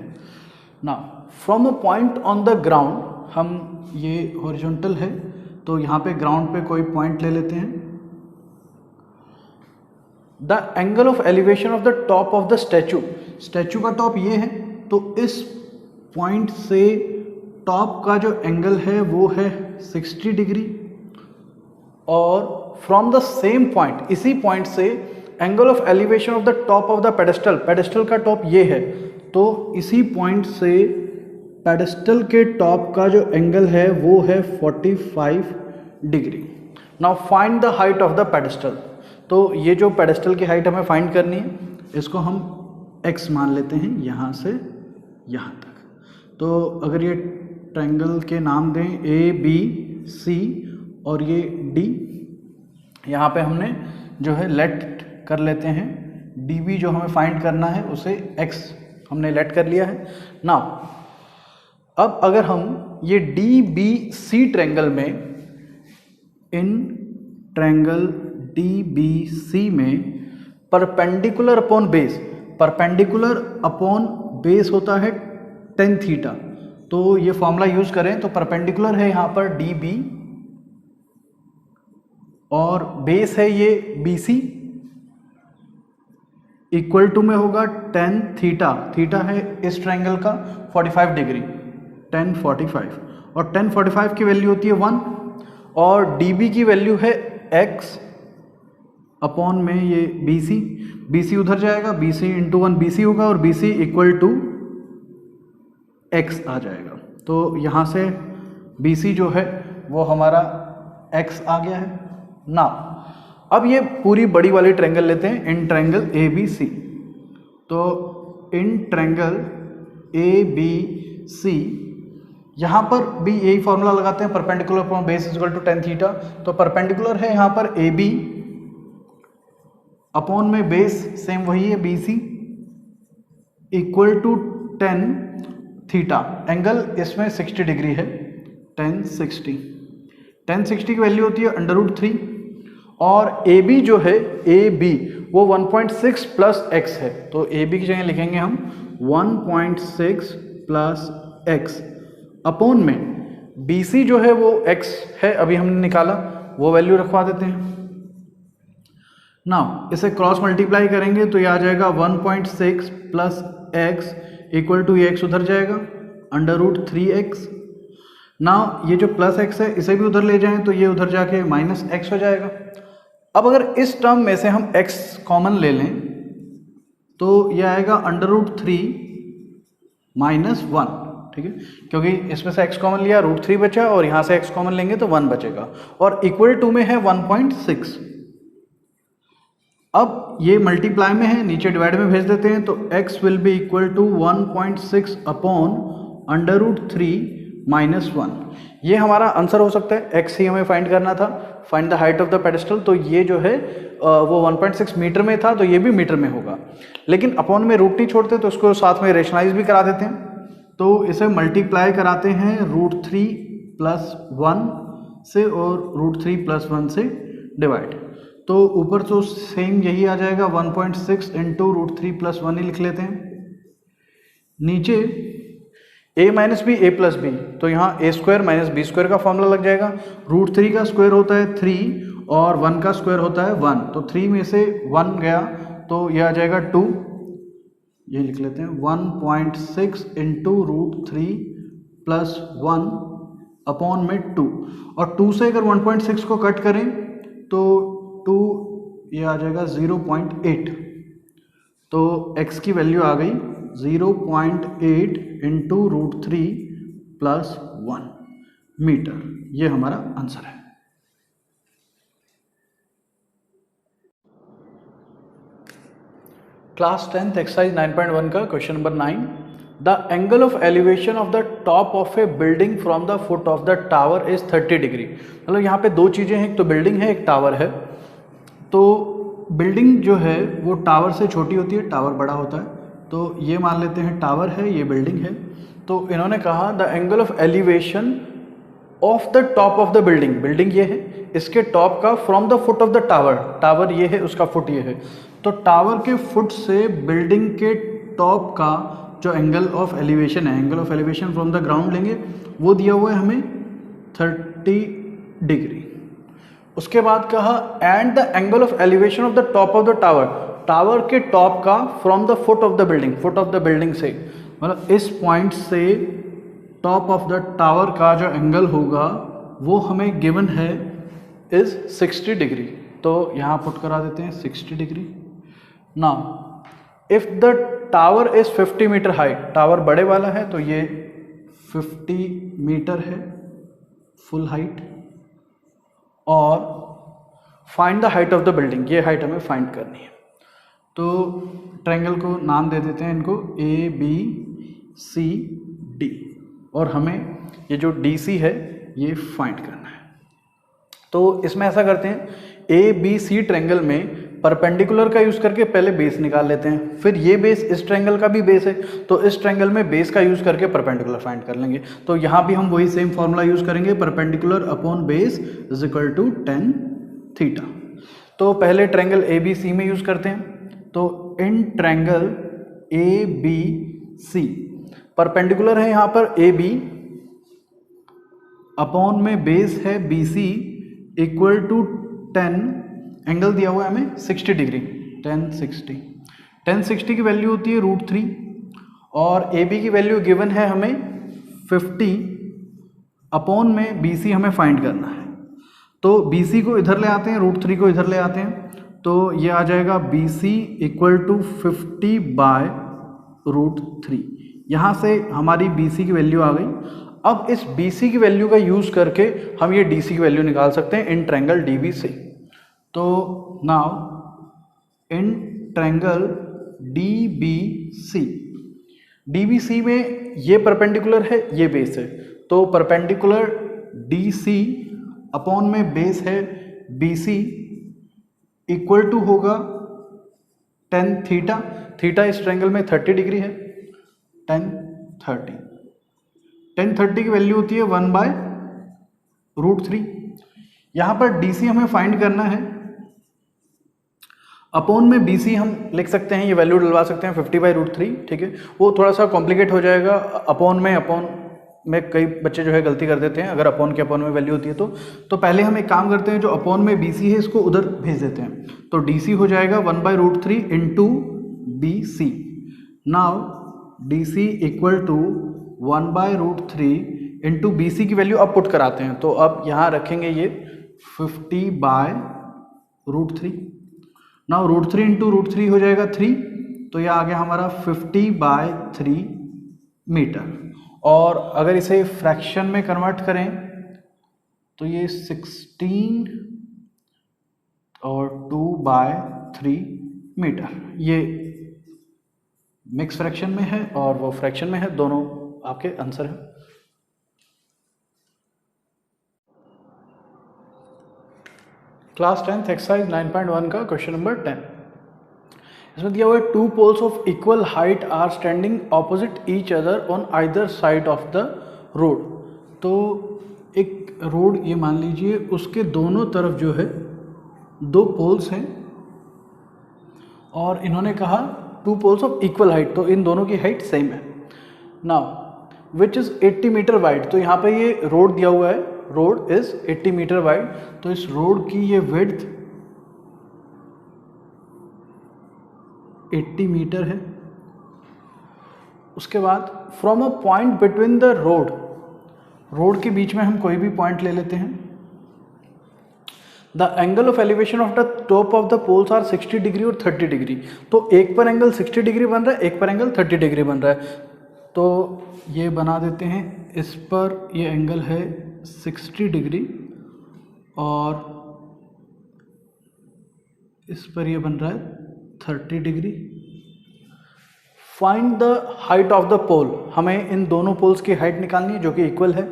Now from a point on the ground, हम ये हॉरिजॉन्टल है तो यहाँ पे ग्राउंड पे कोई पॉइंट ले लेते हैं। The angle of elevation of the top of the statue, statue का टॉप ये है, तो इस पॉइंट से टॉप का जो एंगल है वो है 60 डिग्री और फ्रॉम द सेम पॉइंट, इसी पॉइंट से angle of elevation of the top of the pedestal, pedestal का टॉप ये है, तो इसी पॉइंट से पेडेस्टल के टॉप का जो एंगल है वो है 45 degree. Now find the height of the pedestal. तो ये जो पेडेस्टल की हाइट हमें फाइंड करनी है, इसको हम x मान लेते हैं यहाँ से यहाँ तक। तो अगर ये ट्रायंगल के नाम दें ABC और ये D, यहाँ पे हमने जो है लेट कर लेते हैं DB, जो हमें फाइंड करना है उसे x हमने लेट कर लिया है। नाउ अब अगर हम ये DBC ट्रायंगल में इन ट्रायंगल DBC में perpendicular upon base, perpendicular upon base होता है tan थीटा। तो ये फॉर्मूला यूज करें तो परपेंडिकुलर है यहाँ पर DB और बेस है ये BC, इक्वल टू में होगा tan थीटा, थीटा है इस ट्रायंगल का 45 डिग्री, tan 45, और tan 45 की वैल्यू होती है 1 और DB की वैल्यू है x अपॉन में ये BC, BC उधर जाएगा, BC इंटू 1 BC होगा और BC इक्वल टू x आ जाएगा। तो यहाँ से BC जो है वो हमारा x आ गया है ना। अब ये पूरी बड़ी वाली ट्रायंगल लेते हैं, इन ट्रायंगल ABC। तो इन ट्रायंगल ABC यहाँ पर भी यही फॉर्मूला लगाते हैं, perpendicular upon base equal to tan theta. तो परपेंडिकुलर है यहाँ पर AB अपॉन में बेस सेम वही है BC equal to tan theta, angle इसमें 60 डिग्री है, tan 60, tan 60 की वैल्यू होती है √3 और AB जो है AB वो 1.6 प्लस x है। तो AB की जगह लिखेंगे हम 1.6 प्लस x अपॉन में BC जो है वो x है, अभी हमने निकाला, वो वैल्यू रखवा देते हैं। नाउ इसे क्रॉस मल्टीप्लाई करेंगे तो ये आ जाएगा 1.6 प्लस x इक्वल टू ये x उधर जाएगा √3x। नाउ ये जो प्लस x है इसे भी उधर ले जाएं तो ये उधर जाके माइनस x हो जाएगा। अब अगर इस टर्म में से हम x कॉमन ले लें तो ये आएगा √3 माइनस 1, ठीक है, क्योंकि इसमें से x कॉमन लिया, √3 बचा और यहाँ से x कॉमन लेंगे तो 1 बचेगा और इक्वल टू में है 1.6। अब ये मल्टीप्लाई में है, नीचे डिवाइड में भेज देते हैं तो x will be equal to 1.6 upon √3 minus 1। ये हमारा आंसर हो सकता है, x ही हमें फाइंड करना था, find the height of the pedestal. तो ये जो है वो 1.6 मीटर में था तो ये भी मीटर में होगा, लेकिन अपॉन में रूट नहीं छोड़ते तो उसको साथ में रेशनलाइज भी करा देते हैं। तो इसे मल्टीप्लाई कराते हैं √3 प्लस 1 से और √3 प्लस 1 से डिवाइड, तो ऊपर तो सेम यही आ जाएगा 1.6 इंटू √3 प्लस 1 ही लिख लेते हैं। नीचे a minus B A plus B, तो यहाँ a square minus B square का फॉर्मूला लग जाएगा। √3 का स्क्वायर होता है 3 और 1 का स्क्वायर होता है 1, तो 3 में से 1 गया तो यह आ जाएगा 2, ये लिख लेते हैं 1.6 इंटू √3 प्लस 1 अपॉन में 2, और 2 से अगर 1.6 को कट करें तो 2 ये आ जाएगा 0.8, तो x की वैल्यू आ गई 0.8 इंटू √3 प्लस 1 मीटर। ये हमारा आंसर है। क्लास 10th एक्सरसाइज 9.1 का question number 9, the angle of elevation of the top of A building from the foot of the tower is 30 degree. मतलब यहाँ पे दो चीज़ें हैं, एक तो बिल्डिंग है, एक टावर है। तो बिल्डिंग जो है वो टावर से छोटी होती है, टावर बड़ा होता है, तो ये मान लेते हैं टावर है, ये बिल्डिंग है। तो इन्होंने कहा the angle of elevation of the top of the building, building ये है, इसके टॉप का from the foot of the tower, tower ये है, उसका फुट ये है, तो टावर के फुट से बिल्डिंग के टॉप का जो एंगल ऑफ एलिवेशन है, angle of elevation from the ground लेंगे, वो दिया हुआ है हमें 30 डिग्री। उसके बाद कहा and the angle of elevation of the top of the tower, tower के टॉप का from the foot of the building, foot of the building से, मतलब इस पॉइंट से टॉप ऑफ द टावर का जो एंगल होगा वो हमें गिवन है इज 60 डिग्री। तो यहाँ पुट करा देते हैं 60 degree. Now if the tower is 50 metre height, tower बड़े वाला है तो ये 50 मीटर है फुल हाइट, और find the height of the building, ये हाइट हमें फाइंड करनी है। तो ट्रायंगल को नाम दे देते हैं इनको ABCD, और हमें ये जो DC है ये फाइंड करना है। तो इसमें ऐसा करते हैं, ABC ट्रायंगल में परपेंडिकुलर का यूज़ करके पहले बेस निकाल लेते हैं, फिर ये बेस इस ट्रायंगल का भी बेस है तो इस ट्रायंगल में बेस का यूज़ करके परपेंडिकुलर फाइंड कर लेंगे। तो यहाँ भी हम वही सेम फॉर्मूला यूज़ करेंगे, perpendicular upon base is equal to tan theta. तो पहले ट्रायंगल ए बी सी में यूज़ करते हैं। तो in triangle A B C perpendicular है यहाँ पर ए बी, अपॉन में बेस है B C, equal to 10, angle दिया हुआ है हमें 60 डिग्री, 1060 की वैल्यू होती है √3 और ए बी की वैल्यू गिवन है हमें 50, अपॉन में बी सी हमें फाइंड करना है। तो बी सी को इधर ले आते हैं, √3 को इधर ले आते हैं, तो ये आ जाएगा बी सी इक्वल टू 50/√3। यहाँ से हमारी बी सी की वैल्यू आ गई। अब इस बी सी की वैल्यू का यूज़ करके हम ये डी सी की वैल्यू निकाल सकते हैं इन ट्रायंगल डी बी से। तो now in triangle D B C में ये परपेंडिकुलर है, ये बेस है, तो परपेंडिकुलर डी सी अपॉन में बेस है बी सी इक्वल टू होगा tan थीटा। थीटा इस ट्रायंगल में 30 डिग्री है, tan 30 की वैल्यू होती है 1/√3। यहाँ पर डी सी हमें फाइंड करना है, अपॉन में बी सी हम लिख सकते हैं, ये वैल्यू डलवा सकते हैं 50/√3, ठीक है। वो थोड़ा सा कॉम्प्लिकेट हो जाएगा, अपॉन में कई बच्चे जो है गलती कर देते हैं अगर अपॉन के अपॉन में वैल्यू होती है तो पहले हम एक काम करते हैं, जो अपॉन में बी सी है इसको उधर भेज देते हैं। तो डी सी हो जाएगा 1/√3 into B C. Now D C equal to 1/√3 into B C की वैल्यू अब पुट कराते हैं, तो अब यहाँ रखेंगे ये 50/√3। नाउ √3 इंटू √3 हो जाएगा 3, तो यह आ गया हमारा 50/3 मीटर। और अगर इसे फ्रैक्शन में कन्वर्ट करें तो ये 16 और 2/3 मीटर, ये मिक्स फ्रैक्शन में है और वो फ्रैक्शन में है, दोनों आपके आंसर हैं। क्लास 10th एक्सरसाइज 9.1 का क्वेश्चन नंबर 10। इसमें दिया हुआ है 2 poles of equal height are standing opposite each other on either side of the road. तो एक रोड ये मान लीजिए, उसके दोनों तरफ जो है 2 पोल्स हैं और इन्होंने कहा 2 poles ऑफ इक्वल हाइट, तो इन दोनों की हाइट सेम है। Now which is 80 metre wide, तो यहाँ पे ये रोड दिया हुआ है, रोड इज 80 मीटर वाइड, तो इस रोड की ये विड्थ 80 मीटर है। उसके बाद from a point between the road, road के बीच में हम कोई भी पॉइंट ले लेते हैं, the angle of elevation of the top of the poles are 60 degree और 30 डिग्री। तो एक पर एंगल 60 डिग्री बन रहा है, एक पर एंगल 30 डिग्री बन रहा है, तो ये बना देते हैं, इस पर ये एंगल है 60 डिग्री और इस पर ये बन रहा है 30 डिग्री। Find the height of the pole, हमें इन दोनों पोल्स की हाइट निकालनी है जो कि इक्वल है,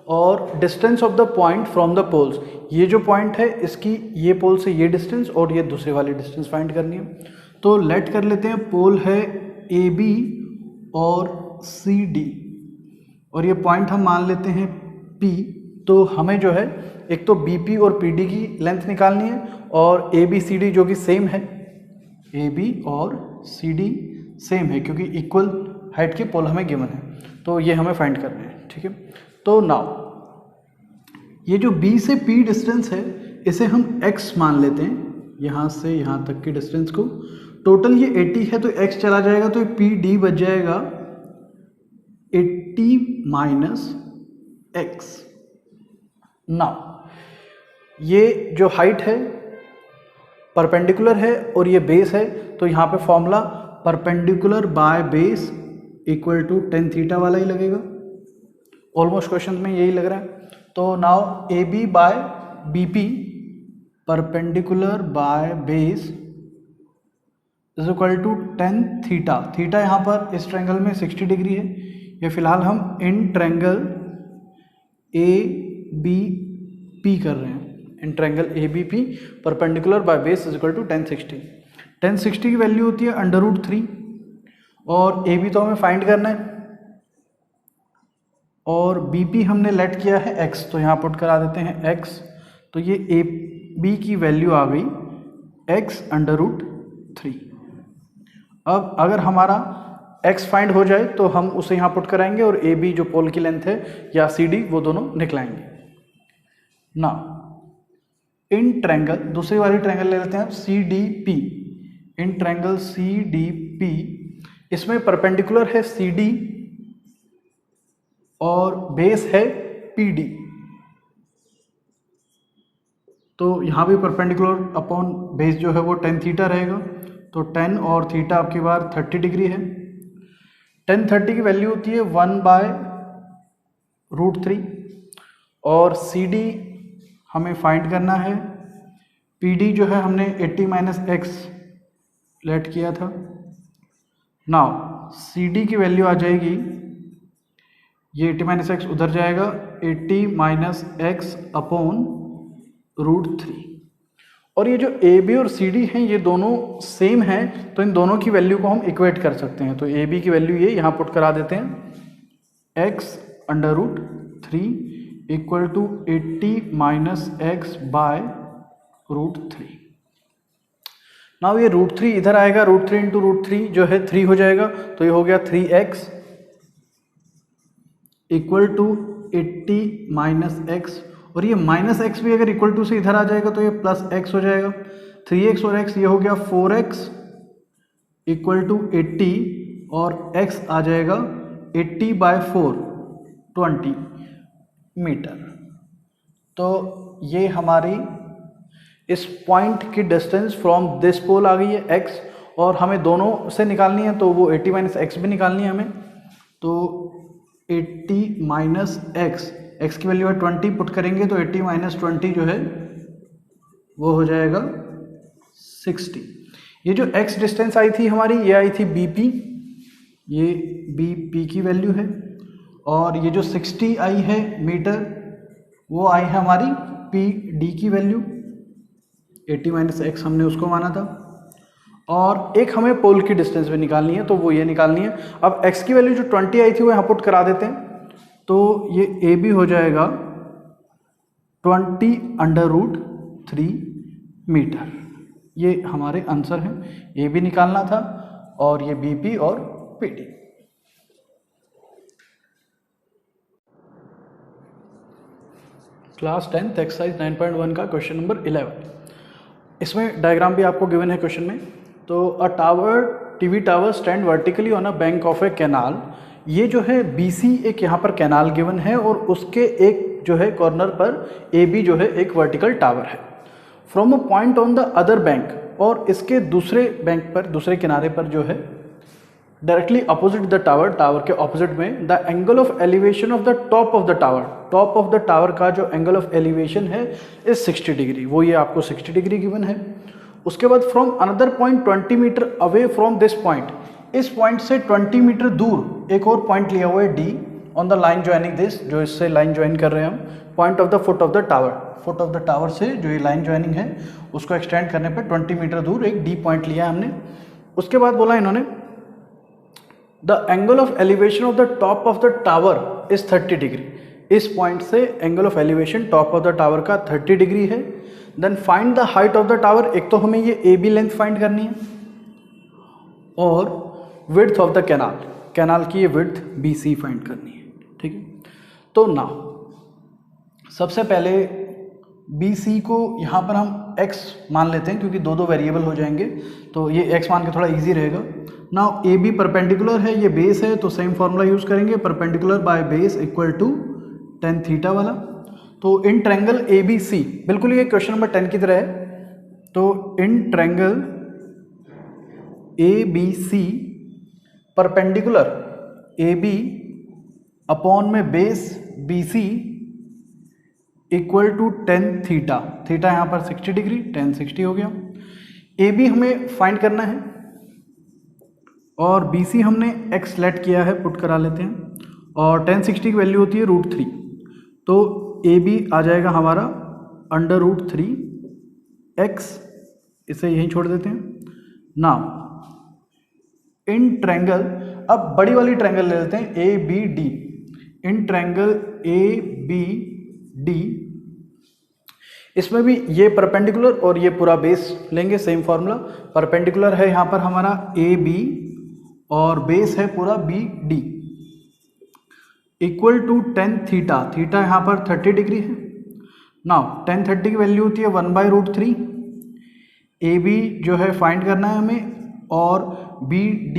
और distance of the point from the poles, ये जो पॉइंट है इसकी ये पोल से ये डिस्टेंस और ये दूसरे वाली डिस्टेंस फाइंड करनी है। तो लेट कर लेते हैं, पोल है ए बी और सी डी और ये पॉइंट हम मान लेते हैं पी। तो हमें जो है एक तो बी पी और पी डी की लेंथ निकालनी है और ए बी सी डी जो कि सेम है, ए बी और सी डी सेम है क्योंकि इक्वल हाइट के पोल हमें गिवन है, तो ये हमें फाइंड करने हैं, ठीक है। तो नाउ ये जो B से P डिस्टेंस है इसे हम x मान लेते हैं, यहाँ से यहाँ तक की डिस्टेंस को। टोटल ये 80 है तो x चला जाएगा तो पी डी बच जाएगा 80 माइनस x। नाउ ये जो हाइट है परपेंडिकुलर है और ये बेस है, तो यहाँ पे formula perpendicular by base equal to tan theta वाला ही लगेगा। ऑलमोस्ट क्वेश्चन में यही लग रहा है। तो now A B by B P perpendicular by base is equal to tan theta. Theta यहाँ पर इस ट्रायंगल में 60 डिग्री है, ये फिलहाल हम in triangle A B P कर रहे हैं। In triangle A B P perpendicular by base is equal to 1060। 1060 की वैल्यू होती है √3 और ए बी तो हमें फाइंड करना है और बी पी हमने लेट किया है x, तो यहाँ पुट करा देते हैं x। तो ये ए बी की वैल्यू आ गई x √3। अब अगर हमारा x फाइंड हो जाए तो हम उसे यहाँ पुट कराएंगे और ए बी जो पोल की लेंथ है या सी डी वो दोनों निकलाएंगे ना। इन ट्रायंगल दूसरी वाली ट्रायंगल ले लेते हैं C D P. In triangle C D P इसमें परपेंडिकुलर है सी डी और बेस है पी डी। तो यहाँ भी परपेंडिकुलर अपॉन बेस जो है वो tan थीटा रहेगा। तो tan और थीटा आपकी बार 30 डिग्री है। tan 30 की वैल्यू होती है 1/√3 और सी डी हमें फाइंड करना है। पी डी जो है हमने 80 - x लेट किया था। नाउ सी डी की वैल्यू आ जाएगी, ये 80 - x उधर जाएगा, 80 - x अपॉन √3। और ये जो ए बी और सी डी हैं ये दोनों सेम हैं, तो इन दोनों की वैल्यू को हम इक्वेट कर सकते हैं। तो ए बी की वैल्यू ये यहाँ पुट करा देते हैं, x √3 equal to 80 - x by √3। Now ये √3 इधर आएगा, √3 इंटू √3 जो है 3 हो जाएगा, तो ये हो गया 3x इक्वल टू 80 - x। और ये -x भी अगर इक्वल टू से इधर आ जाएगा तो ये +x हो जाएगा। 3x और x ये हो गया 4x इक्वल टू 80 और x आ जाएगा 80/4 20 मीटर। तो ये हमारी इस पॉइंट की डिस्टेंस फ्रॉम दिस पोल आ गई है x, और हमें दोनों से निकालनी है, तो वो 80 - x भी निकालनी है हमें। तो 80 - x की वैल्यू है 20 पुट करेंगे तो 80 - 20 जो है वो हो जाएगा 60। ये जो x डिस्टेंस आई थी हमारी, ये आई थी bp, ये bp की वैल्यू है, और ये जो 60 आई है मीटर वो आई है हमारी pd की वैल्यू। 80 - x हमने उसको माना था, और एक हमें पोल की डिस्टेंस भी निकालनी है, तो वो ये निकालनी है। अब x की वैल्यू जो 20 आई थी वो यहाँ पुट करा देते हैं, तो ये ए बी हो जाएगा 20 √3 मीटर। ये हमारे आंसर हैं, ए बी निकालना था और ये बी पी और P D. Class 10th exercise 9.1 का क्वेश्चन नंबर 11। इसमें डायग्राम भी आपको गिवन है क्वेश्चन में। तो अ tower, TV tower stand vertically on a bank of A canal. ये जो है BC एक यहाँ पर कैनाल गिवन है और उसके एक जो है कॉर्नर पर AB जो है एक वर्टिकल टावर है। From a point on the other bank, और इसके दूसरे बैंक पर, दूसरे किनारे पर जो है directly opposite the tower, tower के ऑपोजिट में, the angle of elevation of the top of the tower, top of the tower का जो एंगल ऑफ एलिवेशन है इज 60 डिग्री। वो ये आपको 60 डिग्री गिवन है। उसके बाद from another point 20 metre away from this point, इस पॉइंट से 20 मीटर दूर एक और पॉइंट लिया हुआ है D on the line joining this, जो इससे लाइन ज्वाइन कर रहे हैं हम, point of the foot of the tower, foot of the tower से जो ये लाइन ज्वाइनिंग है उसको एक्सटेंड करने पे 20 मीटर दूर एक D पॉइंट लिया हमने। उसके बाद बोला इन्होंने the angle of elevation of the top of the tower is 30 degree. इस पॉइंट से angle of elevation top of the tower का 30 डिग्री है। Then find the height of the tower. एक तो हमें ये AB लेंथ फाइंड करनी है और width of the canal, canal की ये विड्थ BC फाइंड करनी है। ठीक है, तो ना सबसे पहले BC को यहाँ पर हम x मान लेते हैं क्योंकि दो वेरिएबल हो जाएंगे, तो ये x मान के थोड़ा इजी रहेगा। ना AB परपेंडिकुलर है, ये बेस है, तो सेम फॉर्मूला यूज़ करेंगे, perpendicular by base equal to tan theta वाला। तो इन ट्रायंगल ABC, बिल्कुल ये क्वेश्चन नंबर 10 की तरह है। तो in triangle ABC perpendicular AB upon में base BC equal to tan theta, theta यहाँ पर 60 डिग्री, tan 60 हो गया। AB हमें फाइंड करना है और BC हमने x लेट किया है, पुट करा लेते हैं, और tan 60 की वैल्यू होती है √3। तो AB आ जाएगा हमारा √3x, इसे यहीं छोड़ देते हैं। नाउ इन ट्रायंगल, अब बड़ी वाली ट्रायंगल ले लेते हैं ABD। इन ट्रायंगल ABD, इसमें भी ये परपेंडिकुलर और ये पूरा बेस लेंगे, सेम फॉर्मूला। परपेंडिकुलर है यहाँ पर हमारा AB और बेस है पूरा BD, equal to tan theta. Theta यहाँ पर 30 डिग्री है। नाउ tan 30 की वैल्यू होती है 1/√3। AB जो है फाइंड करना है हमें, और BD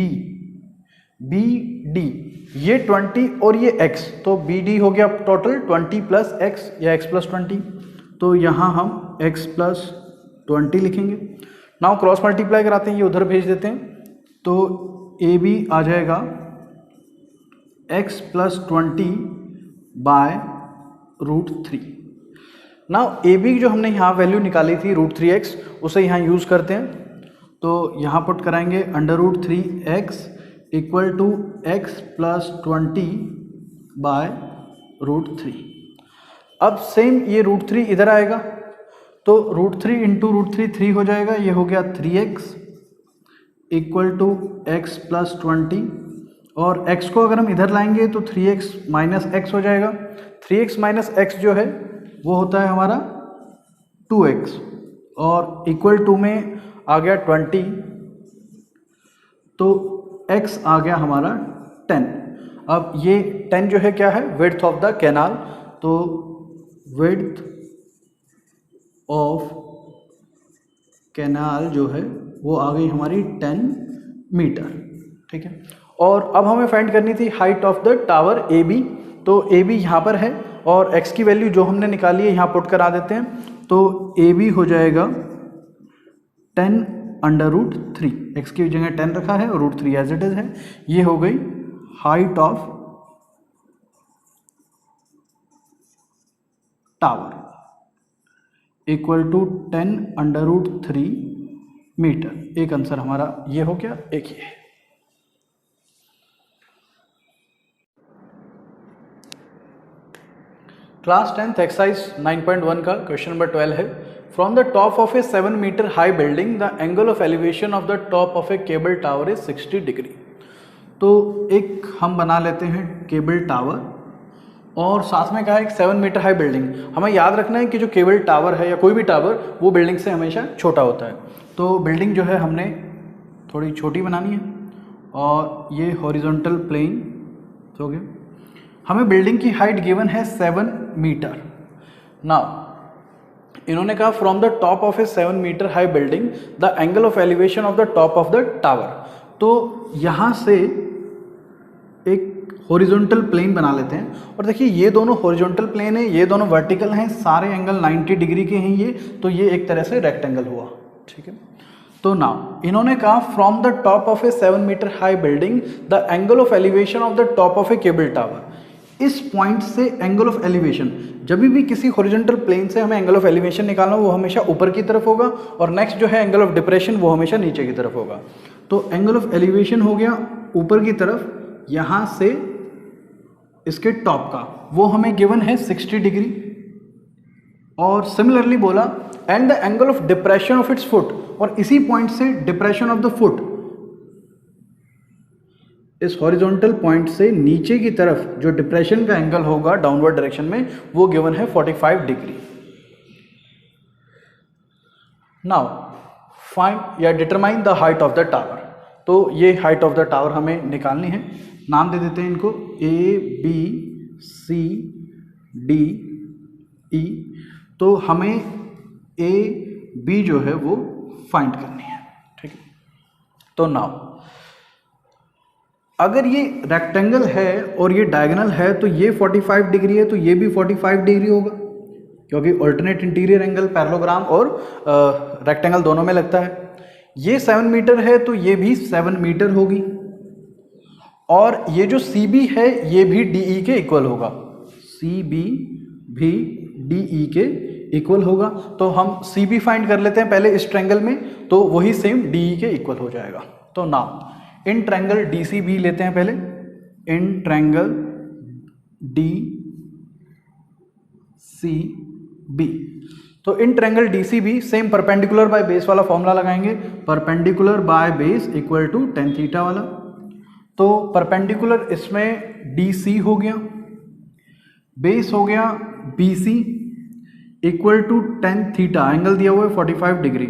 ये 20 और ये x, तो BD हो गया टोटल 20 प्लस x या x प्लस 20, तो यहाँ हम x प्लस 20 लिखेंगे। नाउ क्रॉस मल्टीप्लाई कराते हैं, ये उधर भेज देते हैं, तो AB आ जाएगा x प्लस 20/√3। नाउ AB जो हमने यहाँ वैल्यू निकाली थी √3x, उसे यहाँ यूज़ करते हैं, तो यहाँ पुट कराएंगे √3x equal to x plus 20/√3। अब सेम ये √3 इधर आएगा, तो √3 इंटू √3 3 हो जाएगा, ये हो गया 3x equal to x plus 20, और x को अगर हम इधर लाएंगे तो 3x माइनस x हो जाएगा। 3x माइनस x जो है वो होता है हमारा 2x, और इक्वल टू में आ गया 20, तो x आ गया हमारा 10। अब ये 10 जो है क्या है, विड्थ ऑफ द कैनाल, तो विड्थ ऑफ कैनाल जो है वो आ गई हमारी 10 मीटर। ठीक है, और अब हमें फाइंड करनी थी height of the tower AB, तो AB यहाँ पर है, और x की वैल्यू जो हमने निकाली है यहाँ पुट करा देते हैं, तो AB हो जाएगा 10√3, x की जगह 10 रखा है और √3 एज इट इज है। ये हो गई height of tower equal to 10√3 metre. एक आंसर हमारा ये हो गया, एक ये है। क्लास 10th एक्सरसाइज 9.1 का क्वेश्चन नंबर 12 है, from the top of a 7 metre high building the angle of elevation of the top of a cable tower is 60 degree. तो एक हम बना लेते हैं केबल टावर, और साथ में कहा है 7 मीटर हाई बिल्डिंग। हमें याद रखना है कि जो केबल टावर है या कोई भी टावर, वो बिल्डिंग से हमेशा छोटा होता है, तो बिल्डिंग जो है हमने थोड़ी छोटी बनानी है, और ये हॉरिजॉन्टल प्लेन हो गया। हमें बिल्डिंग की हाइट गिवन है 7 मीटर। नाउ इन्होंने कहा from the top of a 7 metre high building the angle of elevation of the top of the tower. तो यहाँ से एक हॉरिजॉन्टल प्लेन बना लेते हैं, और देखिए ये दोनों हॉरिजॉन्टल प्लेन है, ये दोनों वर्टिकल हैं, सारे एंगल 90 डिग्री के हैं ये, तो ये एक तरह से रेक्टेंगल हुआ। ठीक है, तो नाउ इन्होंने कहा from the top of a 7 metre high building the angle of elevation of the top of a cable tower. इस पॉइंट से एंगल ऑफ एलिवेशन, जब भी किसी हॉरिजॉन्टल प्लेन से हमें एंगल ऑफ एलिवेशन निकालना, वो हमेशा ऊपर की तरफ होगा, और नेक्स्ट जो है एंगल ऑफ डिप्रेशन, वो हमेशा नीचे की तरफ होगा। तो एंगल ऑफ एलिवेशन हो गया ऊपर की तरफ, यहाँ से इसके टॉप का, वो हमें गिवन है 60 डिग्री। और सिमिलरली बोला and the angle of depression of its foot, और इसी पॉइंट से डिप्रेशन ऑफ द फुट, इस हॉरिजॉन्टल पॉइंट से नीचे की तरफ जो डिप्रेशन का एंगल होगा डाउनवर्ड डायरेक्शन में, वो गिवन है 45 डिग्री। नाउ फाइंड या determine the height of the tower. तो ये हाइट ऑफ द टावर हमें निकालनी है, नाम दे देते हैं इनको ABCDE। तो हमें AB जो है वो फाइंड करनी है। ठीक है, तो नाउ अगर ये रेक्टेंगल है और ये डायगोनल है, तो ये 45 डिग्री है, तो ये भी 45 डिग्री होगा, क्योंकि अल्टरनेट इंटीरियर एंगल पैरेललोग्राम और रेक्टेंगल दोनों में लगता है। ये 7 मीटर है, तो ये भी 7 मीटर होगी, और ये जो CB है ये भी DE के इक्वल होगा, CB भी DE के इक्वल होगा। तो हम CB फाइंड कर लेते हैं पहले इस ट्रायंगल में, तो वही सेम DE के इक्वल हो जाएगा। तो नाउ इन ट्रायंगल DCB लेते हैं पहले, इन ट्रायंगल DCB। तो इन ट्रायंगल डीसी भी सेम परपेंडिकुलर बाय बेस वाला फॉर्मूला लगाएंगे, perpendicular by base equal to tan theta वाला। तो परपेंडिकुलर इसमें डीसी हो गया, बेस हो गया BC equal to tan theta, angle दिया हुआ है 45 डिग्री।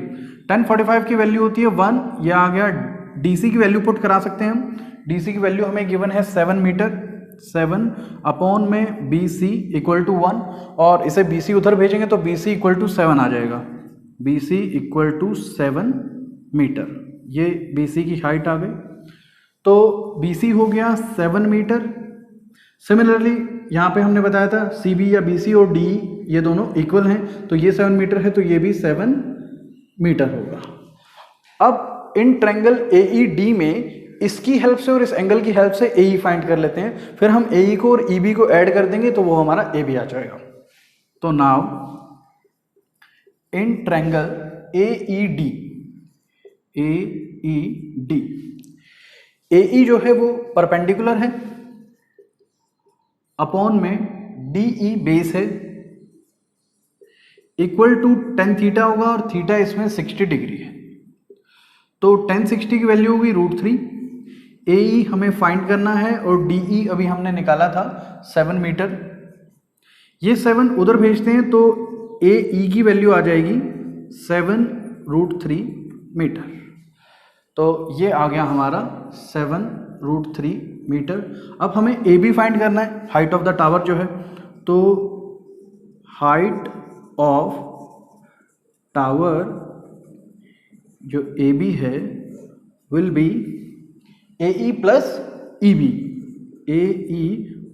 टेन 45 की वैल्यू होती है 1, यह आ गया डीसी की वैल्यू पुट करा सकते हैं हम। डीसी की वैल्यू हमें गिवन है 7 मीटर, 7 अपॉन में बीसी इक्वल टू 1, और इसे बीसी उधर भेजेंगे तो बीसी इक्वल टू 7 आ जाएगा, बीसी इक्वल टू 7 मीटर। ये बीसी की हाइट आ गई, तो बीसी हो गया 7 मीटर। सिमिलरली यहाँ पे हमने बताया था सीबी या बीसी और डी ये दोनों इक्वल हैं, तो ये 7 मीटर है तो ये भी 7 मीटर होगा। अब इन ट्रायंगल एईडी में इसकी हेल्प से और इस एंगल की हेल्प से एई फाइंड कर लेते हैं, फिर हम एई को और ईबी को ऐड कर देंगे तो वो हमारा ए भी आ जाएगा। तो now in triangle AED, AED, AE जो है वो परपेंडिकुलर है, अपॉन में डीई बेस है, इक्वल टू टेन थीटा होगा और थीटा इसमें 60 डिग्री है, तो टेन 60 की वैल्यू होगी √3। एई हमें फाइंड करना है और डीई अभी हमने निकाला था 7 मीटर, ये 7 उधर भेजते हैं तो एई की वैल्यू आ जाएगी 7 √3 मीटर। तो ये आ गया हमारा 7 √3 मीटर। अब हमें ए बी फाइंड करना है, हाइट ऑफ द टावर जो है, तो हाइट ऑफ टावर जो ए बी है will be A E plus E B, A E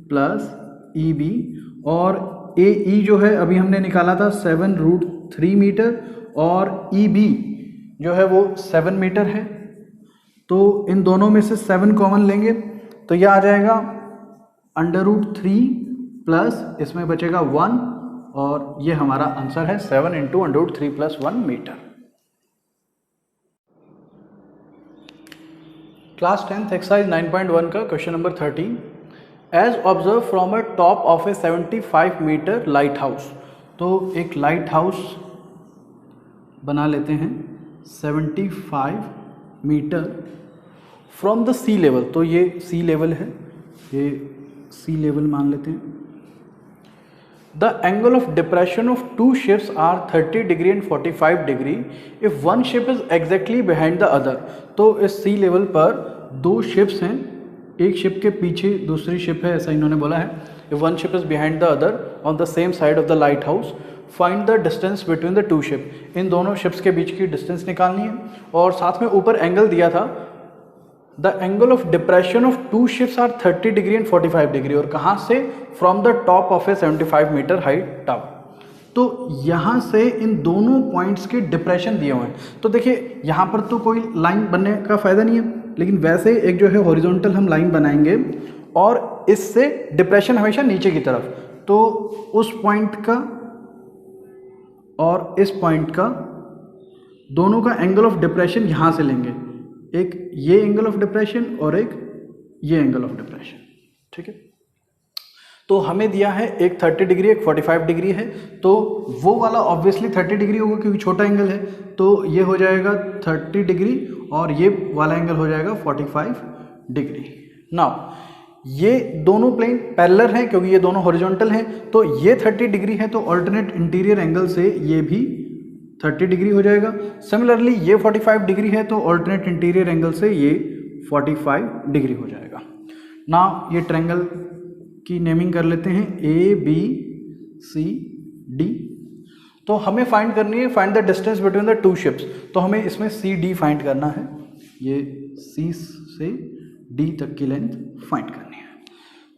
plus E B, और ए ई जो है अभी हमने निकाला था 7 √3 मीटर और ई बी जो है वो 7 मीटर है। तो इन दोनों में से 7 कॉमन लेंगे तो यह आ जाएगा √3 प्लस इसमें बचेगा 1, और ये हमारा आंसर है 7 into √3 plus 1 metre. Class 10th exercise 9.1 का question number 13, as observe from a top of a 75 metre lighthouse. तो एक लाइट हाउस बना लेते हैं 75 metre from the sea level, तो ये सी लेवल है, ये सी लेवल मान लेते हैं। The angle of depression of two ships are 30 degree and 45 degree if one ship is exactly behind the other। तो इस सी लेवल पर दो शिप्स हैं, एक शिप के पीछे दूसरी शिप है, ऐसा इन्होंने बोला है। if one ship is behind the other on the same side of the lighthouse find the distance between the two ship। इन दोनों शिप्स के बीच की डिस्टेंस निकालनी है, और साथ में ऊपर एंगल दिया था the angle of depression of two ships are 30 degree and 45 degree, और कहाँ से, from the top of a 75 metre height tower. तो यहाँ से इन दोनों पॉइंट्स के डिप्रेशन दिए हुए हैं। तो देखिए यहाँ पर तो कोई लाइन बनने का फायदा नहीं है, लेकिन वैसे एक जो है हॉरिजॉन्टल हम लाइन बनाएंगे और इससे डिप्रेशन हमेशा नीचे की तरफ, तो उस पॉइंट का और इस पॉइंट का दोनों का एंगल ऑफ डिप्रेशन यहाँ से लेंगे, एक ये एंगल ऑफ डिप्रेशन और एक ये एंगल ऑफ डिप्रेशन, ठीक है। तो हमें दिया है एक 30 डिग्री एक 45 डिग्री है, तो वो वाला ऑब्वियसली 30 डिग्री होगा क्योंकि छोटा एंगल है, तो ये हो जाएगा 30 डिग्री और ये वाला एंगल हो जाएगा 45 डिग्री। नाउ ये दोनों प्लेन पैरेलल हैं क्योंकि ये दोनों हॉरिजॉन्टल हैं, तो ये 30 डिग्री है तो ऑल्टरनेट इंटीरियर एंगल से ये भी 30 डिग्री हो जाएगा। सिमिलरली ये 45 डिग्री है तो ऑल्टरनेट इंटीरियर एंगल से ये 45 डिग्री हो जाएगा। नाउ ये ट्रायंगल की नेमिंग कर लेते हैं ए बी सी डी। तो हमें फाइंड करनी है find the distance between the two ships, तो हमें इसमें सी डी फाइंड करना है, ये सी से डी तक की लेंथ फाइंड करनी है।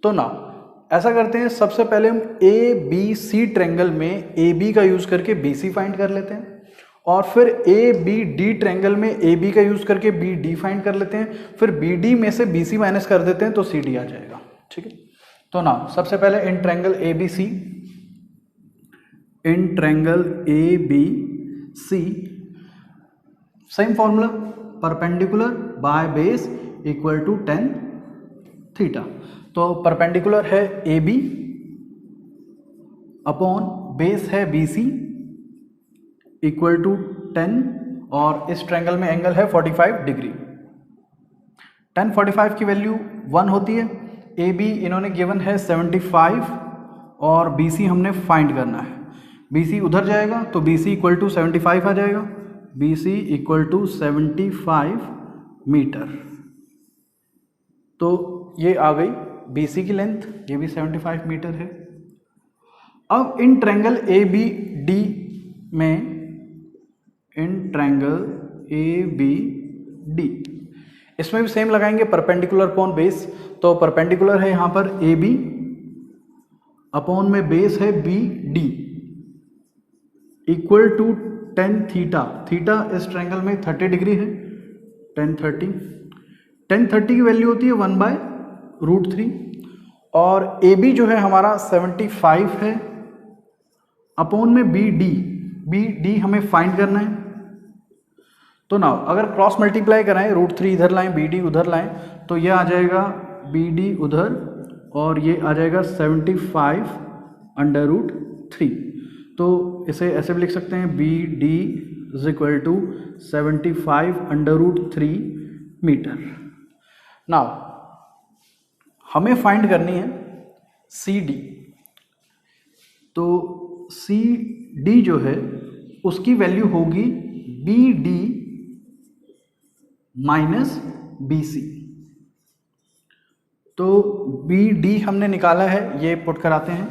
तो नाउ ऐसा करते हैं, सबसे पहले हम ए बी सी ट्रायंगल में ए बी का यूज करके बी सी फाइंड कर लेते हैं, और फिर ए बी डी ट्रायंगल में ए बी का यूज करके बी डी फाइंड कर लेते हैं, फिर बी डी में से बी सी माइनस कर देते हैं तो सी डी आ जाएगा, ठीक है। तो ना सबसे पहले in triangle A B C, in triangle A B C same formula, perpendicular by base equal to tan theta. तो परपेंडिकुलर है ए बी अपॉन बेस है बी सी इक्वल टू 10 और इस ट्रायंगल में एंगल है 45 डिग्री। tan 45 की वैल्यू 1 होती है। ए बी इन्होंने गिवन है 75 और बी सी हमने फाइंड करना है। बी सी उधर जाएगा तो बी सी इक्वल टू 75 आ जाएगा, B C equal to 75 metre. तो ये आ गई बी सी की लेंथ, ये भी 75 मीटर है। अब in triangle A B D में, in triangle A B D इसमें भी सेम लगाएंगे परपेंडिकुलर अपॉन बेस। तो परपेंडिकुलर है यहाँ पर ए बी, अपॉन में बेस है B D, equal to tan theta. Theta इस ट्रायंगल में 30 डिग्री है, tan 30 की वैल्यू होती है 1/√3 और ए बी जो है हमारा 75 है, अपॉन में बी डी हमें फाइंड करना है। तो ना अगर क्रॉस मल्टीप्लाई कराएं, √3 इधर लाएं, बी डी उधर लाएं, तो ये आ जाएगा बी डी उधर और ये आ जाएगा 75/√3। तो इसे ऐसे भी लिख सकते हैं, B D is equal to 75/√3 metre. Now हमें फाइंड करनी है सी डी। तो सी डी जो है उसकी वैल्यू होगी B D minus B C. तो बी डी हमने निकाला है, ये पुट कराते हैं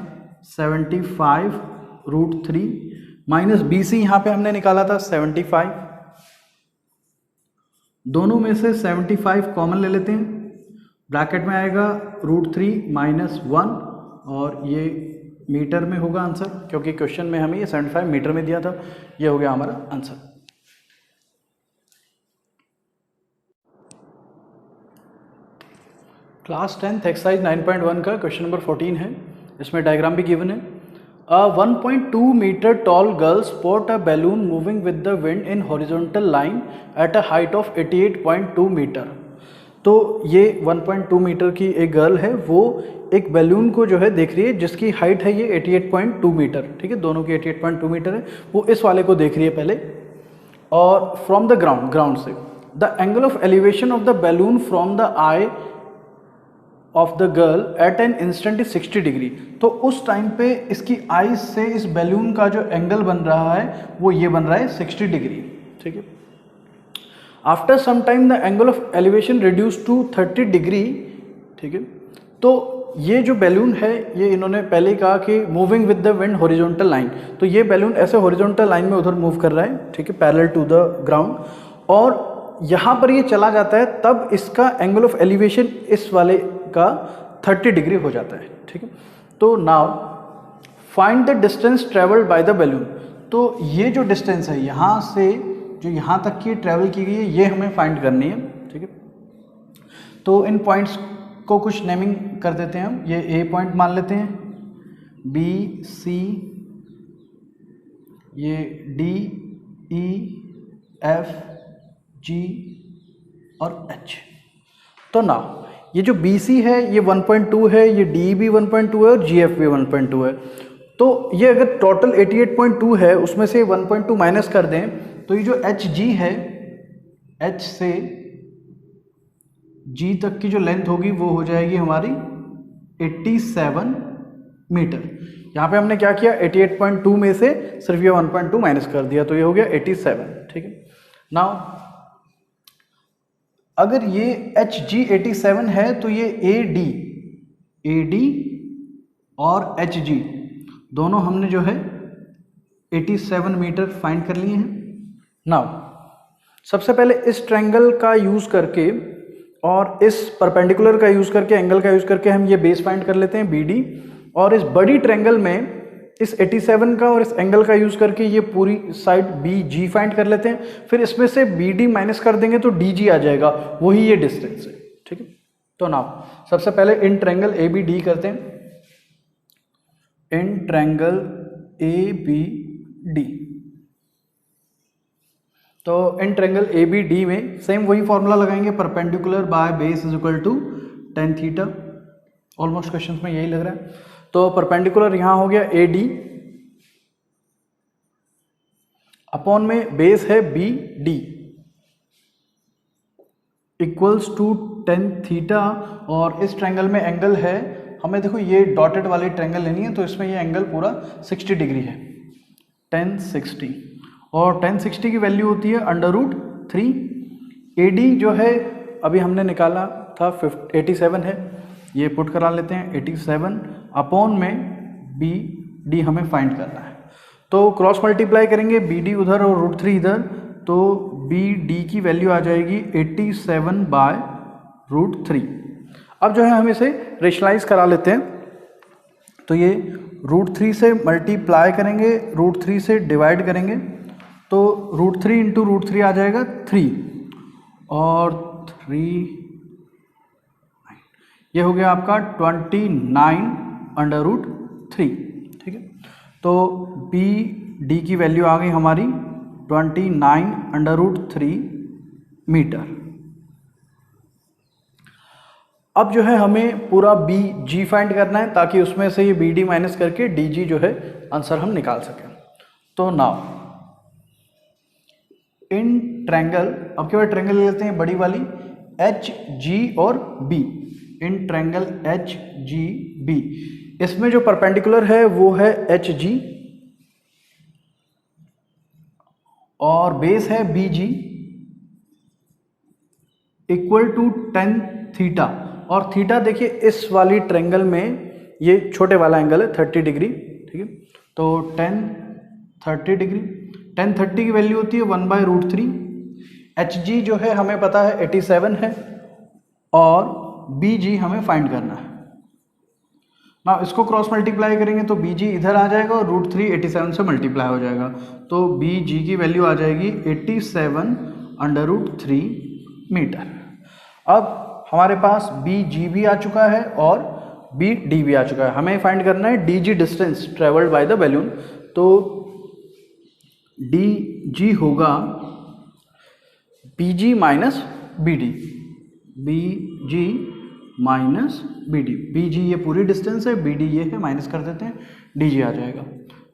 75/√3 माइनस बी सी यहाँ पे हमने निकाला था 75। दोनों में से 75 कॉमन ले लेते हैं, ब्रैकेट में आएगा √3 माइनस 1 और ये मीटर में होगा आंसर, क्योंकि क्वेश्चन में हमें ये 75 मीटर में दिया था। ये हो गया हमारा आंसर। क्लास 10th एक्सरसाइज 9.1 का क्वेश्चन नंबर 14 है। इसमें डायग्राम भी गिवन है। A 1.2 meter tall girl spot a balloon moving with the wind in horizontal line at a height of 88.2 metre. तो ये 1.2 मीटर की एक गर्ल है, वो एक बैलून को जो है देख रही है जिसकी हाइट है ये 88.2 मीटर। ठीक है, दोनों की 88.2 मीटर है। वो इस वाले को देख रही है पहले, और फ्रॉम द ग्राउंड से the angle of elevation of the balloon from the eye of the girl at an instant is 60 degree. तो उस टाइम पे इसकी आईज से इस बैलून का जो एंगल बन रहा है वो ये बन रहा है 60 डिग्री। ठीक है, after some time the angle of elevation reduce to 30 degree. ठीक है, तो ये जो बैलून है ये इन्होंने पहले ही कहा कि moving with the wind horizontal line, तो ये बैलून ऐसे हॉरिजॉन्टल लाइन में उधर मूव कर रहा है। ठीक है, पैरेलल टू द ग्राउंड, और यहाँ पर ये चला जाता है तब इसका एंगल ऑफ एलिवेशन इस वाले का 30 डिग्री हो जाता है। ठीक है, तो now find the distance travelled by the balloon. तो ये जो डिस्टेंस है यहाँ से जो यहाँ तक की ट्रेवल की गई है ये हमें फाइंड करनी है। ठीक है, तो इन पॉइंट्स को कुछ नेमिंग कर देते हैं हम। ये ए पॉइंट मान लेते हैं, बी सी, ये डी ई एफ जी और एच। तो ना ये जो बी सी है ये 1.2 है, ये डी भी 1.2 है और जी एफ भी 1.2 है। तो ये अगर टोटल 88.2 है उसमें से 1.2 माइनस कर दें तो ये जो एच जी है, एच से जी तक की जो लेंथ होगी वो हो जाएगी हमारी 87 मीटर। यहाँ पे हमने क्या किया, 88.2 में से सिर्फ ये 1.2 माइनस कर दिया, तो ये हो गया 87। ठीक है, नाउ अगर ये एच जी 87 है तो ये ए डी और एच जी दोनों हमने जो है 87 मीटर फाइंड कर लिए हैं। नाउ सबसे पहले इस ट्रायंगल का यूज़ करके और इस परपेंडिकुलर का यूज़ करके, एंगल का यूज़ करके हम ये बेस फाइंड कर लेते हैं बी डी, और इस बड़ी ट्रायंगल में इस 87 का और इस एंगल का यूज़ करके ये पूरी साइड बी जी फाइंड कर लेते हैं। फिर इसमें से बी डी माइनस कर देंगे तो डी जी आ जाएगा, वही ये डिस्टेंस है। ठीक है, तो नाउ सबसे पहले in triangle A B D करते हैं। In triangle A B D, तो in triangle A B D में सेम वही फॉर्मूला लगाएंगे, perpendicular by base is equal to tan theta. Almost question में यही लग रहा है। तो परपेंडिकुलर यहाँ हो गया ए डी, अपॉन में बेस है B D equals to tan theta, और इस ट्रायंगल में एंगल है हमें, देखो ये डॉटेड वाली ट्रायंगल लेनी है, तो इसमें ये एंगल पूरा 60 डिग्री है, 1060, और 1060 की वैल्यू होती है √3। AD जो है अभी हमने निकाला था 87 है, ये पुट करा लेते हैं 87 अपॉन में BD हमें फाइंड करना है, तो क्रॉस मल्टीप्लाई करेंगे BD उधर और √3 इधर, तो BD की वैल्यू आ जाएगी 87/√3। अब जो है हम इसे रेशनलाइज करा लेते हैं, तो ये √3 से मल्टीप्लाई करेंगे, √3 से डिवाइड करेंगे, तो √3 इंटू √3 आ जाएगा 3 और 3, ये हो गया आपका 29/√3। ठीक है, तो BD की वैल्यू आ गई हमारी 29/√3 मीटर। अब जो है हमें पूरा BG फाइंड करना है, ताकि उसमें से ये BD माइनस करके DG जो है आंसर हम निकाल सकें। तो नाउ इन ट्रायंगल, अब के बाद ट्रायंगल ले लेते हैं बड़ी वाली HG और B। इन ट्रायंगल HGB, इसमें जो परपेंडिकुलर है वो है HG और बेस है BG इक्वल टू 10 थीटा, और थीटा देखिए इस वाली ट्रायंगल में ये छोटे वाला एंगल है 30 डिग्री। ठीक है, तो 1030 डिग्री, 1030 की वैल्यू होती है 1/√3। HG जो है हमें पता है 87 है, और BG हमें फाइंड करना है ना। इसको क्रॉस मल्टीप्लाई करेंगे तो BG इधर आ जाएगा और √3 87 से मल्टीप्लाई हो जाएगा, तो BG की वैल्यू आ जाएगी 87/√3 मीटर। अब हमारे पास BG भी आ चुका है और BD भी आ चुका है, हमें फाइंड करना है DG distance travelled by the balloon. तो DG होगा BG minus BD, BG minus BD, BG ये पूरी डिस्टेंस है, BD ये है, माइनस कर देते हैं, DG आ जाएगा।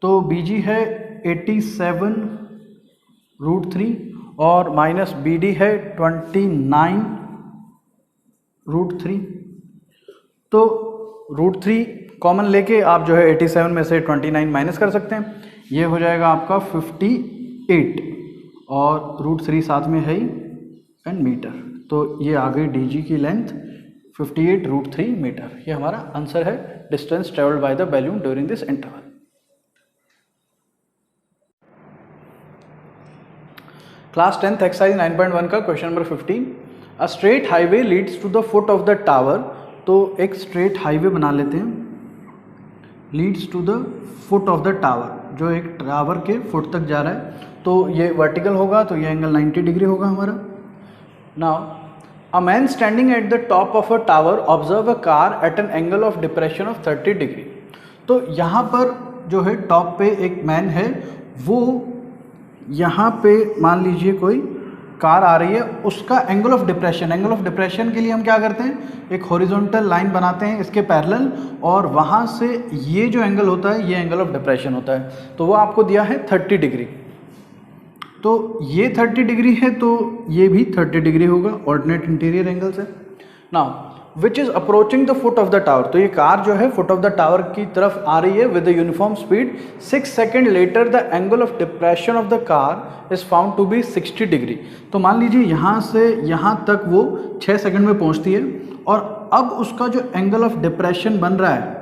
तो BG है 87√3 और माइनस BD है 29√3। तो √3 कॉमन लेके आप जो है 87 में से 29 माइनस कर सकते हैं, ये हो जाएगा आपका 58 और √3 साथ में है ही एंड मीटर, तो ये आ गई DG की लेंथ 58√3 मीटर। ये हमारा आंसर है distance travelled by the balloon during this interval. Class 10th exercise 9.1 का question number 15। A straight highway leads to the foot of the tower. तो एक स्ट्रेट हाईवे बना लेते हैं, leads to the foot of the tower, जो एक टावर के फुट तक जा रहा है, तो ये वर्टिकल होगा, तो ये एंगल 90 डिग्री होगा हमारा। Now a man standing at the top of a tower observe a car eight an angle of depression of 30 degree. तो यहाँ पर जो है टॉप पे एक मैन है, वो यहाँ पे मान लीजिए कोई कार आ रही है, उसका एंगल ऑफ डिप्रेशन के लिए हम क्या करते हैं, एक हॉरिजॉन्टल लाइन बनाते हैं इसके पैरेलल, और वहाँ से ये जो एंगल होता है ये एंगल ऑफ डिप्रेशन होता है, तो वो आपको दिया है 30 डिग्री। तो ये 30 डिग्री है, तो ये भी 30 डिग्री होगा ऑल्टरनेट इंटीरियर एंगल से। Now which is approaching the foot of the tower, तो ये कार जो है फुट ऑफ द टावर की तरफ आ रही है with the uniform speed. 6 second later the angle of depression of the car is found to be 60 degree. तो मान लीजिए यहाँ से यहाँ तक वो 6 सेकेंड में पहुँचती है, और अब उसका जो एंगल ऑफ डिप्रेशन बन रहा है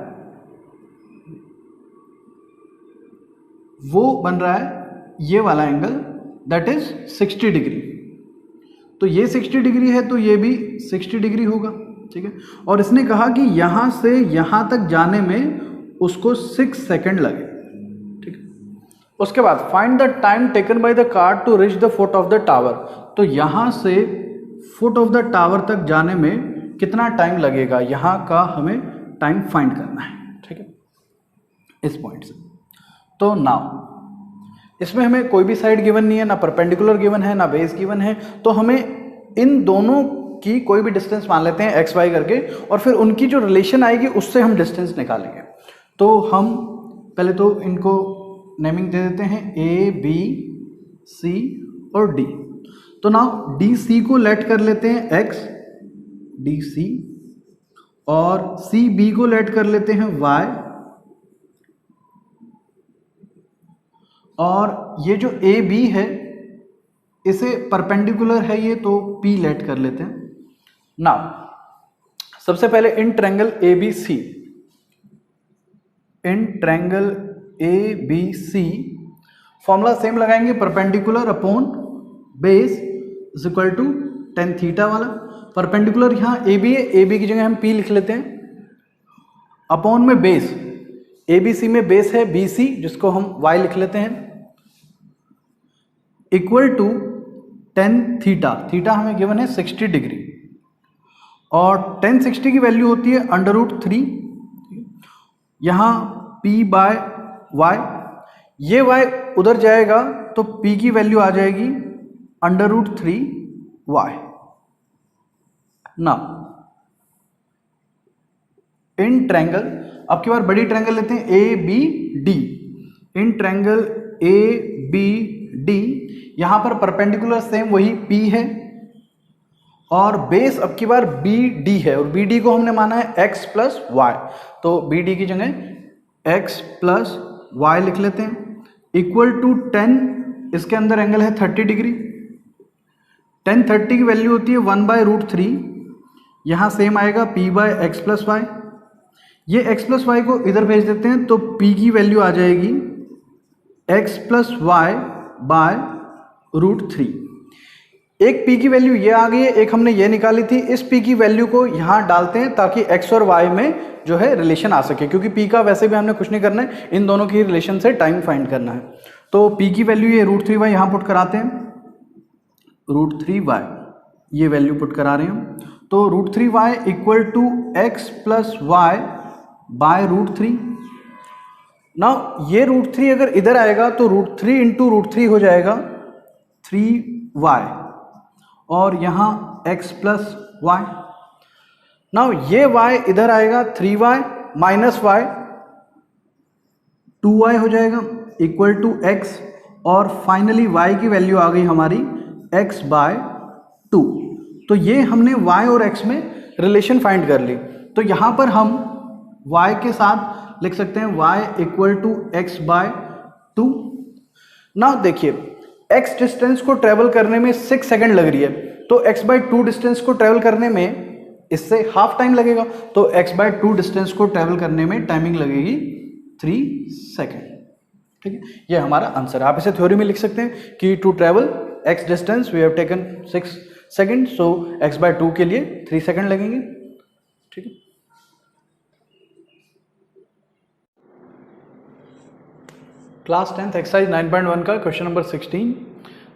वो बन रहा है ये वाला एंगल, दैट इज 60 डिग्री। तो ये 60 डिग्री है, तो ये भी 60 डिग्री होगा। ठीक है, और इसने कहा कि यहाँ से यहाँ तक जाने में उसको 6 सेकेंड लगे। ठीक है, उसके बाद find the time taken by the car to reach the foot of the tower. तो यहाँ से फुट ऑफ द टावर तक जाने में कितना टाइम लगेगा, यहाँ का हमें टाइम फाइंड करना है। ठीक है, इस पॉइंट से। तो नाउ इसमें हमें कोई भी साइड गिवन नहीं है, ना परपेंडिकुलर गिवन है, ना बेस गिवन है, तो हमें इन दोनों की कोई भी डिस्टेंस मान लेते हैं एक्स वाई करके, और फिर उनकी जो रिलेशन आएगी उससे हम डिस्टेंस निकालेंगे। तो हम पहले तो इनको नेमिंग दे देते हैं, ए बी सी और डी। तो नाउ डी सी को लेट कर लेते हैं एक्स, डी सी, और सी बी को लेट कर लेते हैं वाई, और ये जो ए बी है इसे परपेंडिकुलर है ये, तो पी लेट कर लेते हैं। नाउ सबसे पहले in triangle A B C, in triangle A B C formula same लगाएंगे, perpendicular upon base is equal to tan theta वाला। परपेंडिकुलर यहाँ ए बी है, ए बी की जगह हम पी लिख लेते हैं, अपॉन में बेस, ए बी सी में बेस है बी सी जिसको हम वाई लिख लेते हैं, equal to tan theta, theta हमें गिवन है 60 डिग्री, और टेन 60 की वैल्यू होती है अंडर रूट 3, यहाँ p बाय वाई, ये y उधर जाएगा तो p की वैल्यू आ जाएगी under root 3 Y. Now in triangle, अब की बार बड़ी ट्रायंगल लेते हैं A B D, in triangle A B D यहां पर परपेंडिकुलर सेम वही p है, और बेस अब की बार बी डी है, और बी डी को हमने माना है x प्लस वाई, तो बी डी की जगह x प्लस वाई लिख लेते हैं, इक्वल टू 10, इसके अंदर एंगल है 30 डिग्री, 10 30 की वैल्यू होती है 1 बाय रूट 3, यहाँ सेम आएगा p by X plus Y, ये x प्लस वाई को इधर भेज देते हैं तो p की वैल्यू आ जाएगी x plus Y by root 3। एक p की वैल्यू ये आ गई है, एक हमने ये निकाली थी, इस p की वैल्यू को यहाँ डालते हैं ताकि x और y में जो है रिलेशन आ सके, क्योंकि p का वैसे भी हमने कुछ नहीं करना है, इन दोनों की रिलेशन से टाइम फाइंड करना है। तो p की वैल्यू ये रूट 3 वाई यहाँ पुट कराते हैं, रूट 3 वाई ये वैल्यू पुट करा रहे हैं हम, तो root 3 Y equal to X plus Y by root 3। Now ये रूट 3 अगर इधर आएगा तो रूट 3 इंटू रूट 3 हो जाएगा 3y, और यहाँ x प्लस वाई। नाउ ये y इधर आएगा 3y माइनस वाई 2y हो जाएगा इक्वल टू x, और फाइनली y की वैल्यू आ गई हमारी x बाय 2। तो ये हमने y और x में रिलेशन फाइंड कर ली, तो यहाँ पर हम y के साथ लिख सकते हैं y equal to X by 2। Now देखिए x डिस्टेंस को ट्रेवल करने में 6 सेकंड लग रही है, तो x बाय 2 डिस्टेंस को ट्रेवल करने में इससे हाफ टाइम लगेगा, तो x बाय 2 डिस्टेंस को ट्रेवल करने में टाइमिंग लगेगी 3 सेकंड। ठीक है, ये हमारा आंसर है। आप इसे थ्योरी में लिख सकते हैं कि to travel x distance we have taken 6 second, so x by 2 के लिए 3 सेकंड लगेंगे। ठीक है, क्लास 10th एक्सरसाइज 9.1 का question number 16,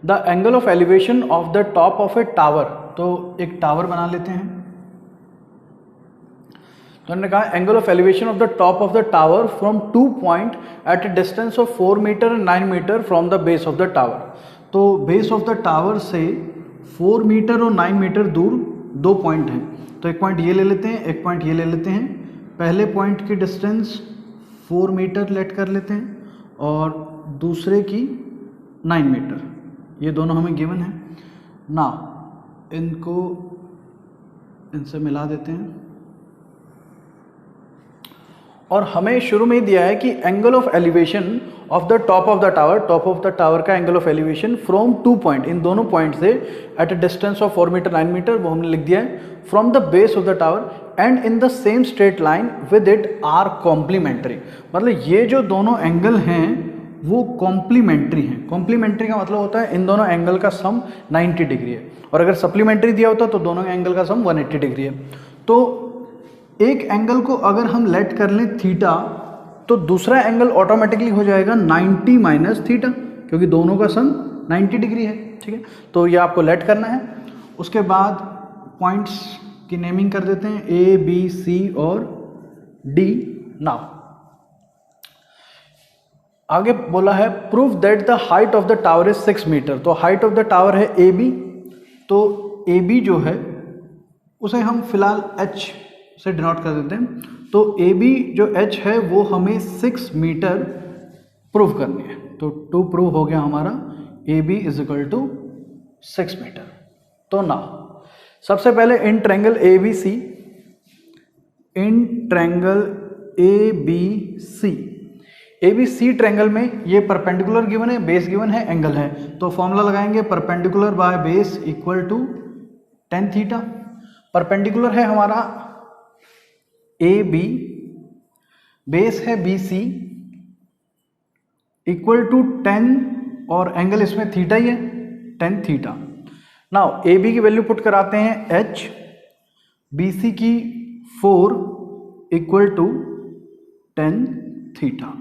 the angle of elevation of the top of a tower. तो एक टावर बना लेते हैं, तो हमने कहा angle of elevation of the top of the tower from 2 point at a distance of 4 metre and 9 metre from the base of the tower. तो बेस ऑफ द टावर से 4 मीटर और 9 मीटर दूर 2 पॉइंट हैं, तो एक पॉइंट ये ले लेते हैं, एक पॉइंट ये ले लेते हैं। पहले पॉइंट की डिस्टेंस 4 मीटर लेट कर लेते हैं और दूसरे की 9 मीटर, ये दोनों हमें गिवन है ना, इनको इनसे मिला देते हैं, और हमें शुरू में ही दिया है कि angle of elevation of the top of the tower, top of the tower का angle of elevation from 2 point, इन दोनों पॉइंट से at a distance of 4 metre 9 metre, वो हमने लिख दिया है, from the base of the tower and in the same straight line with it are complementary. मतलब ये जो दोनों एंगल हैं वो कॉम्प्लीमेंट्री हैं। कॉम्प्लीमेंट्री का मतलब होता है इन दोनों एंगल का सम 90 डिग्री है, और अगर सप्लीमेंट्री दिया होता तो दोनों एंगल का सम 180 डिग्री है। तो एक एंगल को अगर हम लेट कर लें थीटा, तो दूसरा एंगल ऑटोमेटिकली हो जाएगा 90 माइनस थीटा, क्योंकि दोनों का सम 90 डिग्री है। ठीक है, तो ये आपको लेट करना है। उसके बाद पॉइंट्स की नेमिंग कर देते हैं, ए बी सी और डी। नाउ आगे बोला है prove that the height of the tower is 6 metre. तो हाइट ऑफ द टावर है ए बी, तो ए बी जो है उसे हम फिलहाल h से डिनोट कर देते हैं। तो ए बी जो h है वो हमें 6 मीटर प्रूव करनी है। तो टू प्रूव हो गया हमारा A B is equal to 6 metre. तो ना सबसे पहले in triangle A B C, in triangle A B C triangle में ये परपेंडिकुलर गिवन है, बेस गिवन है, एंगल है, तो फॉर्मूला लगाएंगे perpendicular by base equal to tan theta. Perpendicular है हमारा ए बी, बेस है बी सी, इक्वल टू 10 और एंगल इसमें थीटा ही है, 10 थीटा। नाउ ए बी की वैल्यू पुट कराते हैं एच, बी सी की 4 equal to 10 theta.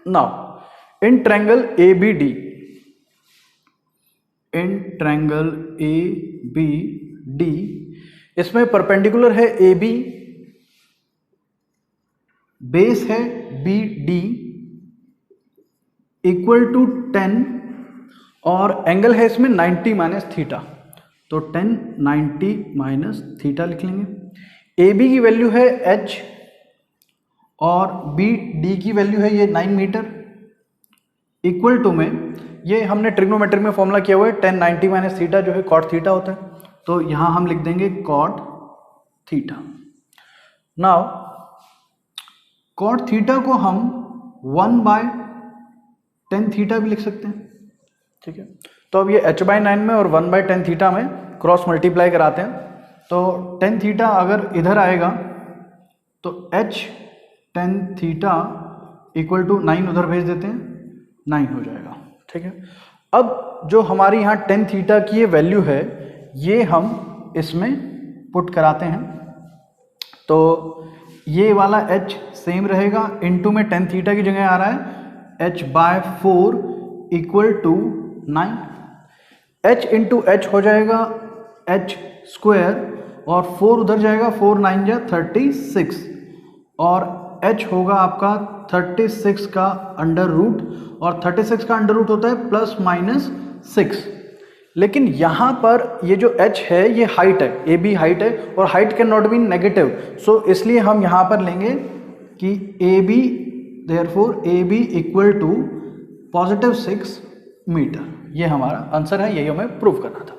Now in triangle A B D, in triangle A B D, इसमें परपेंडिकुलर है ए बी, बेस है बी डी, इक्वल टू 10 और एंगल है इसमें 90 माइनस थीटा, तो 10 90 माइनस थीटा लिख लेंगे। ए बी की वैल्यू है एच और बी डी की वैल्यू है ये 9 मीटर, इक्वल टू में ये हमने ट्रिग्नोमेट्री में फॉर्मूला किया हुआ है 10 90 माइनस थीटा जो है कॉट थीटा होता है, तो यहां हम लिख देंगे cot theta. Now cot theta को हम 1/10 थीटा भी लिख सकते हैं, ठीक है। तो अब ये h/9 में और 1/10 थीटा में क्रॉस मल्टीप्लाई कराते हैं, तो 10 थीटा अगर इधर आएगा तो h 10 थीटा इक्वल टू 9 उधर भेज देते हैं, 9 हो जाएगा, ठीक है। अब जो हमारी यहाँ 10 थीटा की ये वैल्यू है ये हम इसमें पुट कराते हैं, तो ये वाला h सेम रहेगा, इनटू में 10 थीटा की जगह आ रहा है h/4 equal to 9, h into H हो जाएगा h स्क्वायर और 4 उधर जाएगा, 4 9 जा 36 और h होगा आपका 36 का अंडर रूट, और 36 का अंडर रूट होता है प्लस माइनस 6। लेकिन यहाँ पर ये जो h है ये हाइट है, ए बी हाइट है और height can not be negative, so इसलिए हम यहाँ पर लेंगे कि A B, therefore A B equal to +6 metre. ये हमारा आंसर है, यही हमें प्रूव करना था।